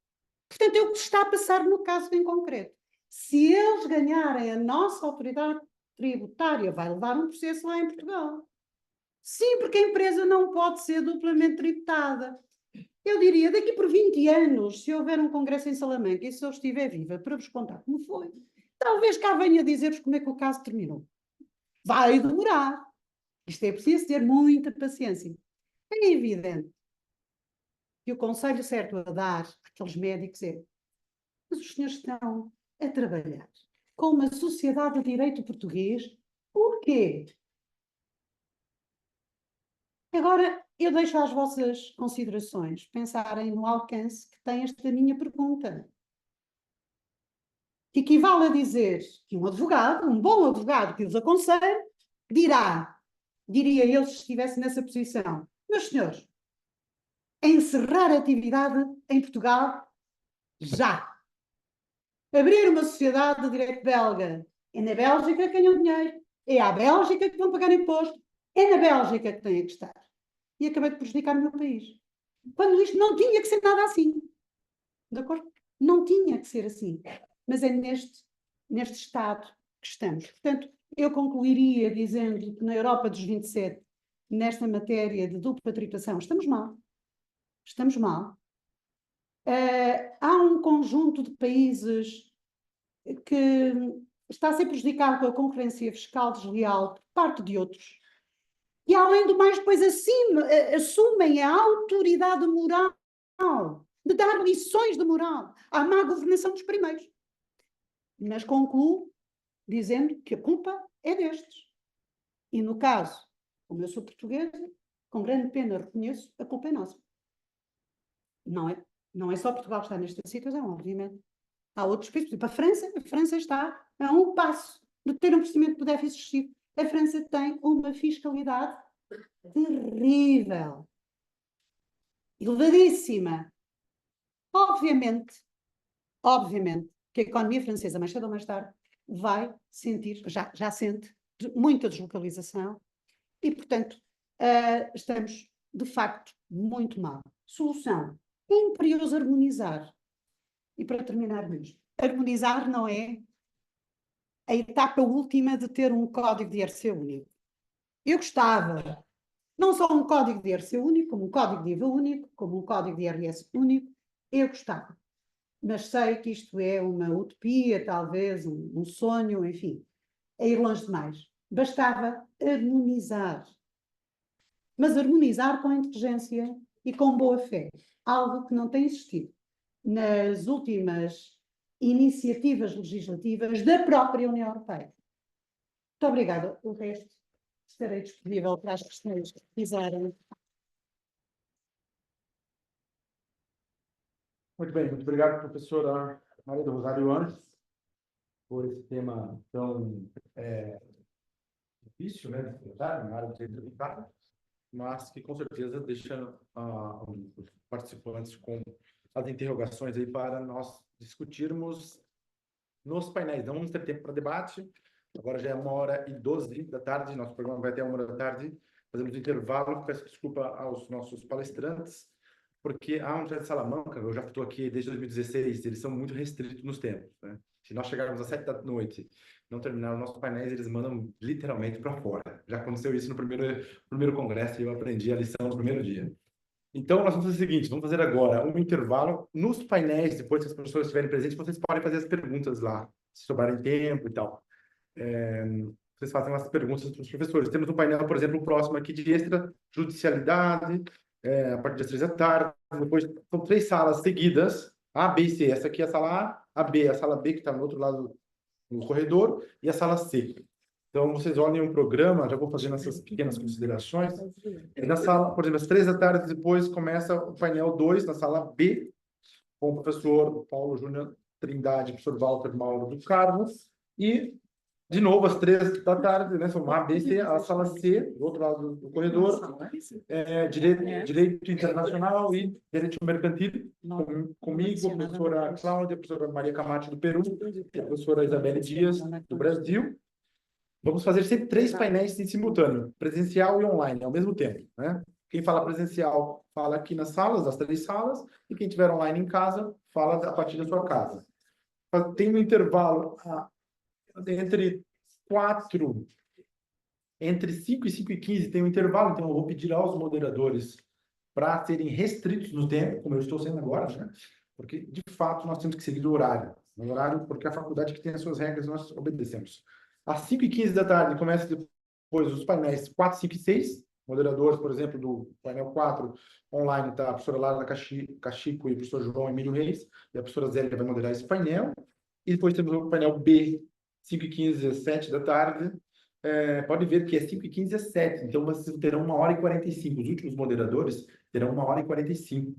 C: Portanto, é o que está a passar no caso em concreto. Se eles ganharem, a nossa autoridade tributária vai levar um processo lá em Portugal. Sim, porque a empresa não pode ser duplamente tributada. Eu diria, daqui por 20 anos, se houver um congresso em Salamanca e se eu estiver viva para vos contar como foi, talvez cá venha dizer-vos como é que o caso terminou. Vai demorar. Isto é preciso ter muita paciência. É evidente que o conselho certo a dar àqueles médicos é: mas os senhores estão a trabalhar com uma sociedade de direito português, o quê? Agora, eu deixo às vossas considerações pensarem no alcance que tem esta minha pergunta. Que equivale a dizer que um advogado, um bom advogado que os aconselhe, diria ele se estivesse nessa posição: meus senhores, encerrar a atividade em Portugal já. Abrir uma sociedade de direito belga. É na Bélgica que ganham dinheiro. É à Bélgica que vão pagar imposto. É na Bélgica que têm que estar. E acabei de prejudicar o meu país. Quando isto não tinha que ser nada assim. De acordo? Não tinha que ser assim. Mas é neste estado que estamos. Portanto, eu concluiria dizendo que na Europa dos 27, nesta matéria de dupla tributação, estamos mal. estamos mal. Há um conjunto de países que está a ser prejudicado com a concorrência fiscal desleal por parte de outros. E, além do mais, depois assumem a autoridade moral de dar lições de moral à má governação dos primeiros. Mas concluo dizendo que a culpa é destes. E, no caso, como eu sou portuguesa, com grande pena reconheço, a culpa é nossa. Não é só Portugal que está nesta situação, obviamente. Há outros países, por exemplo, a França está a um passo de ter um crescimento do déficit excessivo. A França tem uma fiscalidade terrível, elevadíssima. Obviamente que a economia francesa, mais cedo ou mais tarde, vai sentir, já sente, muita deslocalização e, portanto, estamos, de facto, muito mal. Solução: é imperioso harmonizar. E, para terminar mesmo, harmonizar não é a etapa última de ter um código de IRC único. Eu gostava, não só um código de IRC único, como um código de IVA único, como um código de IRS único, eu gostava. Mas sei que isto é uma utopia, talvez, um sonho, enfim, é ir longe demais. Bastava harmonizar. Mas harmonizar com inteligência e com boa fé. Algo que não tem existido nas últimas iniciativas legislativas da própria União Europeia. Muito obrigada. O resto estarei disponível para as questões que quiserem.
A: Muito bem, muito obrigado, professora Maria do Rosário Anjos, por esse tema tão difícil, né, de tratar, na área de tributária, mas que com certeza deixa os participantes com as interrogações aí para nós discutirmos nos painéis. Não vamos ter tempo para debate, agora já é 1h12 da tarde, nosso programa vai até 1h da tarde, fazemos um intervalo, peço desculpa aos nossos palestrantes, porque a Universidade de Salamanca, eu já estou aqui desde 2016, eles são muito restritos nos tempos, né? Se nós chegarmos às 7 da noite, não terminar os nossos painéis, eles mandam literalmente para fora. Já aconteceu isso no primeiro congresso e eu aprendi a lição no primeiro dia. Então, nós vamos fazer o seguinte, vamos fazer agora um intervalo. Nos painéis, depois que as pessoas estiverem presentes, vocês podem fazer as perguntas lá, se sobrarem tempo e tal. Vocês fazem as perguntas para os professores. Temos um painel, por exemplo, próximo aqui de extrajudicialidade, a partir das 3 da tarde. Depois, são 3 salas seguidas, A, B e C. Essa aqui é a sala A B, a sala B que está no outro lado do corredor, e a sala C. Então, vocês olhem o programa, já vou fazendo essas pequenas considerações. Na sala, por exemplo, às 3 da tarde, depois começa o painel 2, na sala B, com o professor Paulo Júnior Trindade, professor Walter Mauro do Carlos, e, de novo, às 3 da tarde, né, são A, B, C, a sala C, do outro lado do corredor, direito internacional e direito mercantil, comigo, a professora Cláudia, a professora Maria Camacho, do Peru, e a professora Isabelle Dias, do Brasil. Vamos fazer sempre 3 painéis em simultâneo, presencial e online, ao mesmo tempo, né? Quem fala presencial, fala aqui nas salas, as 3 salas, e quem estiver online em casa, fala a partir da sua casa. Tem um intervalo entre 5 e 5h15 tem um intervalo, então eu vou pedir aos moderadores para serem restritos no tempo, como eu estou sendo agora, né? Porque, de fato, nós temos que seguir o horário. O horário, porque a faculdade que tem as suas regras, nós obedecemos. Às 5h15 da tarde, começa depois os painéis 4, 5 e 6. Moderadores, por exemplo, do painel 4, online, está a professora Lara Cachico e o professor João Emílio Reis. E a professora Zélia vai moderar esse painel. E depois temos o painel B, 5h15 às 7 da tarde. Pode ver que é 5h15 às 7. Então, vocês terão 1h45. Os últimos moderadores terão 1h45.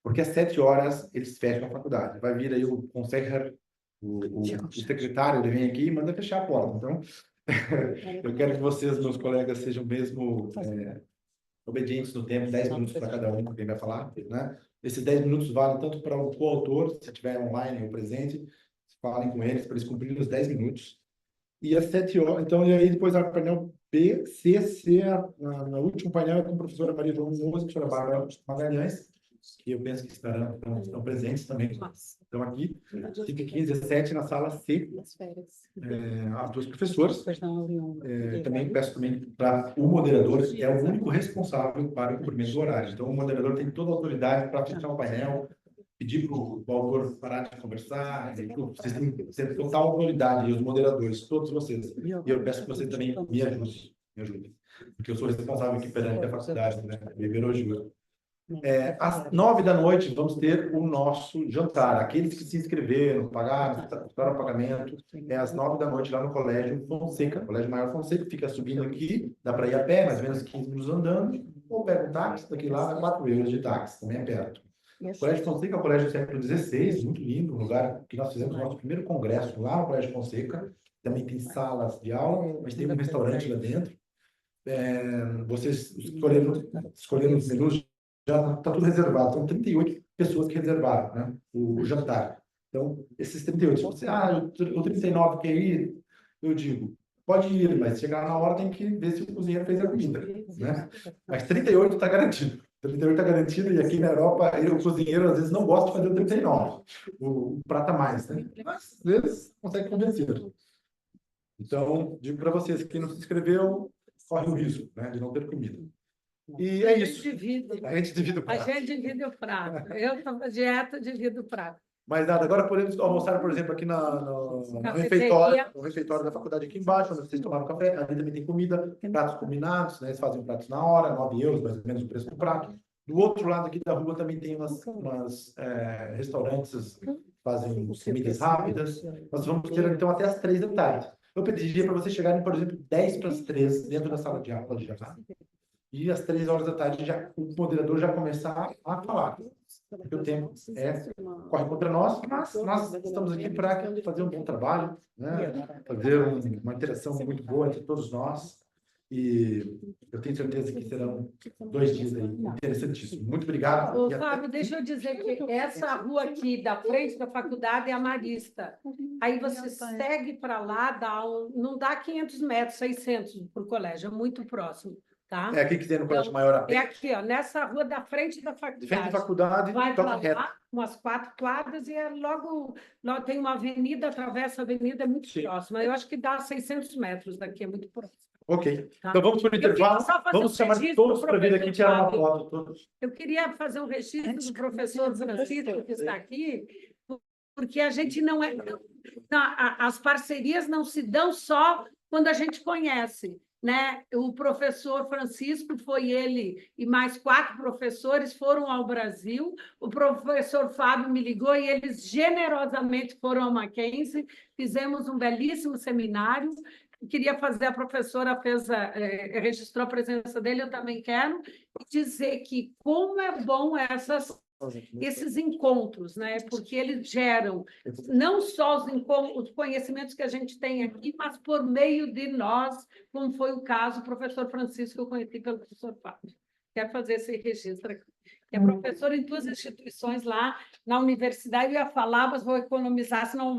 A: Porque às 7 horas eles fecham a faculdade. Vai vir aí o conselheiro, o secretário, ele vem aqui e manda fechar a porta. Então, eu quero que vocês, meus colegas, sejam mesmo obedientes no tempo, 10 minutos para cada um, quem vai falar, né? Esses 10 minutos valem tanto para o coautor, se estiver online ou presente, falem com eles para eles cumprirem os 10 minutos. E às 7 horas, então, e aí depois a painel B, C, C, no último painel é com a professora Maria João Moura, a professora Bárbara Magalhães, que eu penso que estão presentes também. Estão aqui, 5h15, 17 na sala C, as duas professoras. Também peço também para o moderador, é o único responsável para o cumprimento do horário. Então, o moderador tem toda a autoridade para fechar o painel, pedir para o autor parar de conversar, vocês têm que ter total autoridade, e os moderadores, todos vocês. E eu peço que vocês também me ajudem, porque eu sou responsável aqui perante a faculdade, né? Ribeirão Júlio. Às 9 da noite, vamos ter o nosso jantar. Aqueles que se inscreveram, pagaram o pagamento, às 9 da noite lá no Colégio Fonseca, Colégio Maior Fonseca, fica subindo aqui, dá para ir a pé, mais ou menos 15 minutos andando, ou pega um táxi, daqui lá, 4 euros de táxi, também é perto. O Colégio Fonseca é o colégio do século XVI, muito lindo, um lugar que nós fizemos o nosso primeiro congresso lá no Colégio Fonseca. Também tem salas de aula, mas tem um restaurante lá dentro. Vocês escolheram os menus, já está tudo reservado. São 38 pessoas que reservaram, né, o jantar. Então, esses 38, se você, o 39 quer ir, eu digo, pode ir, mas chegar na hora tem que ver se o cozinheiro fez a comida, né? Mas 38 está garantido. 38 está garantido, e aqui na Europa, o cozinheiro às vezes não gosta de fazer o 39, o prata mais, né? Mas às vezes consegue convencer. Então, digo para vocês, quem não se inscreveu, corre o risco, né, de não ter comida. E é isso. A gente divide o prato.
B: A gente divide o prato. Eu estou na dieta, divido o prato.
A: Mas nada, agora podemos almoçar, por exemplo, aqui no refeitório da faculdade aqui embaixo, onde vocês tomaram café. Ali também tem comida, pratos combinados, né? Eles fazem pratos na hora, 9 euros, mais ou menos o preço do prato. Do outro lado aqui da rua também tem umas restaurantes que fazem comidas rápidas. Nós vamos ter, então, até as 3 da tarde. Eu pediria para vocês chegarem, por exemplo, 10 para as 3 dentro da sala de aula já. E às 3 horas da tarde o moderador já começar a falar. Porque o tempo corre contra nós, mas nós estamos aqui para fazer um bom trabalho, né? Fazer uma interação muito boa entre todos nós. E eu tenho certeza que serão 2 dias aí interessantíssimos. Muito obrigado.
B: Ô, Fábio, deixa eu dizer que essa rua aqui, da frente da faculdade, é a Marista. Aí você segue para lá, não dá 500 metros, 600 por colégio, é muito próximo. Tá?
A: É aqui que tem no Colégio Maior.
B: É aqui, ó, nessa rua da frente da faculdade.
A: Frente da faculdade,
B: vai para
A: reto.
B: lá, umas 4 quadras, e logo tem uma avenida, atravessa a avenida, é muito próxima. Eu acho que dá 600 metros daqui, é muito próximo.
A: Ok.
B: Tá?
A: Então vamos para o intervalo. Vamos chamar todos para vir aqui tirar uma foto. Todos.
B: Eu queria fazer um registro do professor Francisco, que está aqui, porque a gente não é... as parcerias não se dão só quando a gente conhece. Né? O professor Francisco, foi ele e mais 4 professores foram ao Brasil, o professor Fábio me ligou e eles generosamente foram ao Mackenzie, fizemos um belíssimo seminário. Queria fazer, a professora registrou a presença dele, eu também quero, dizer que como é bom esses encontros, né? Porque eles geram não só os conhecimentos que a gente tem aqui, mas por meio de nós, como foi o caso do professor Francisco, que eu conheci pelo professor Fábio. Quero fazer esse registro aqui. É professor em 2 instituições lá na universidade, eu ia falar, mas vou economizar, senão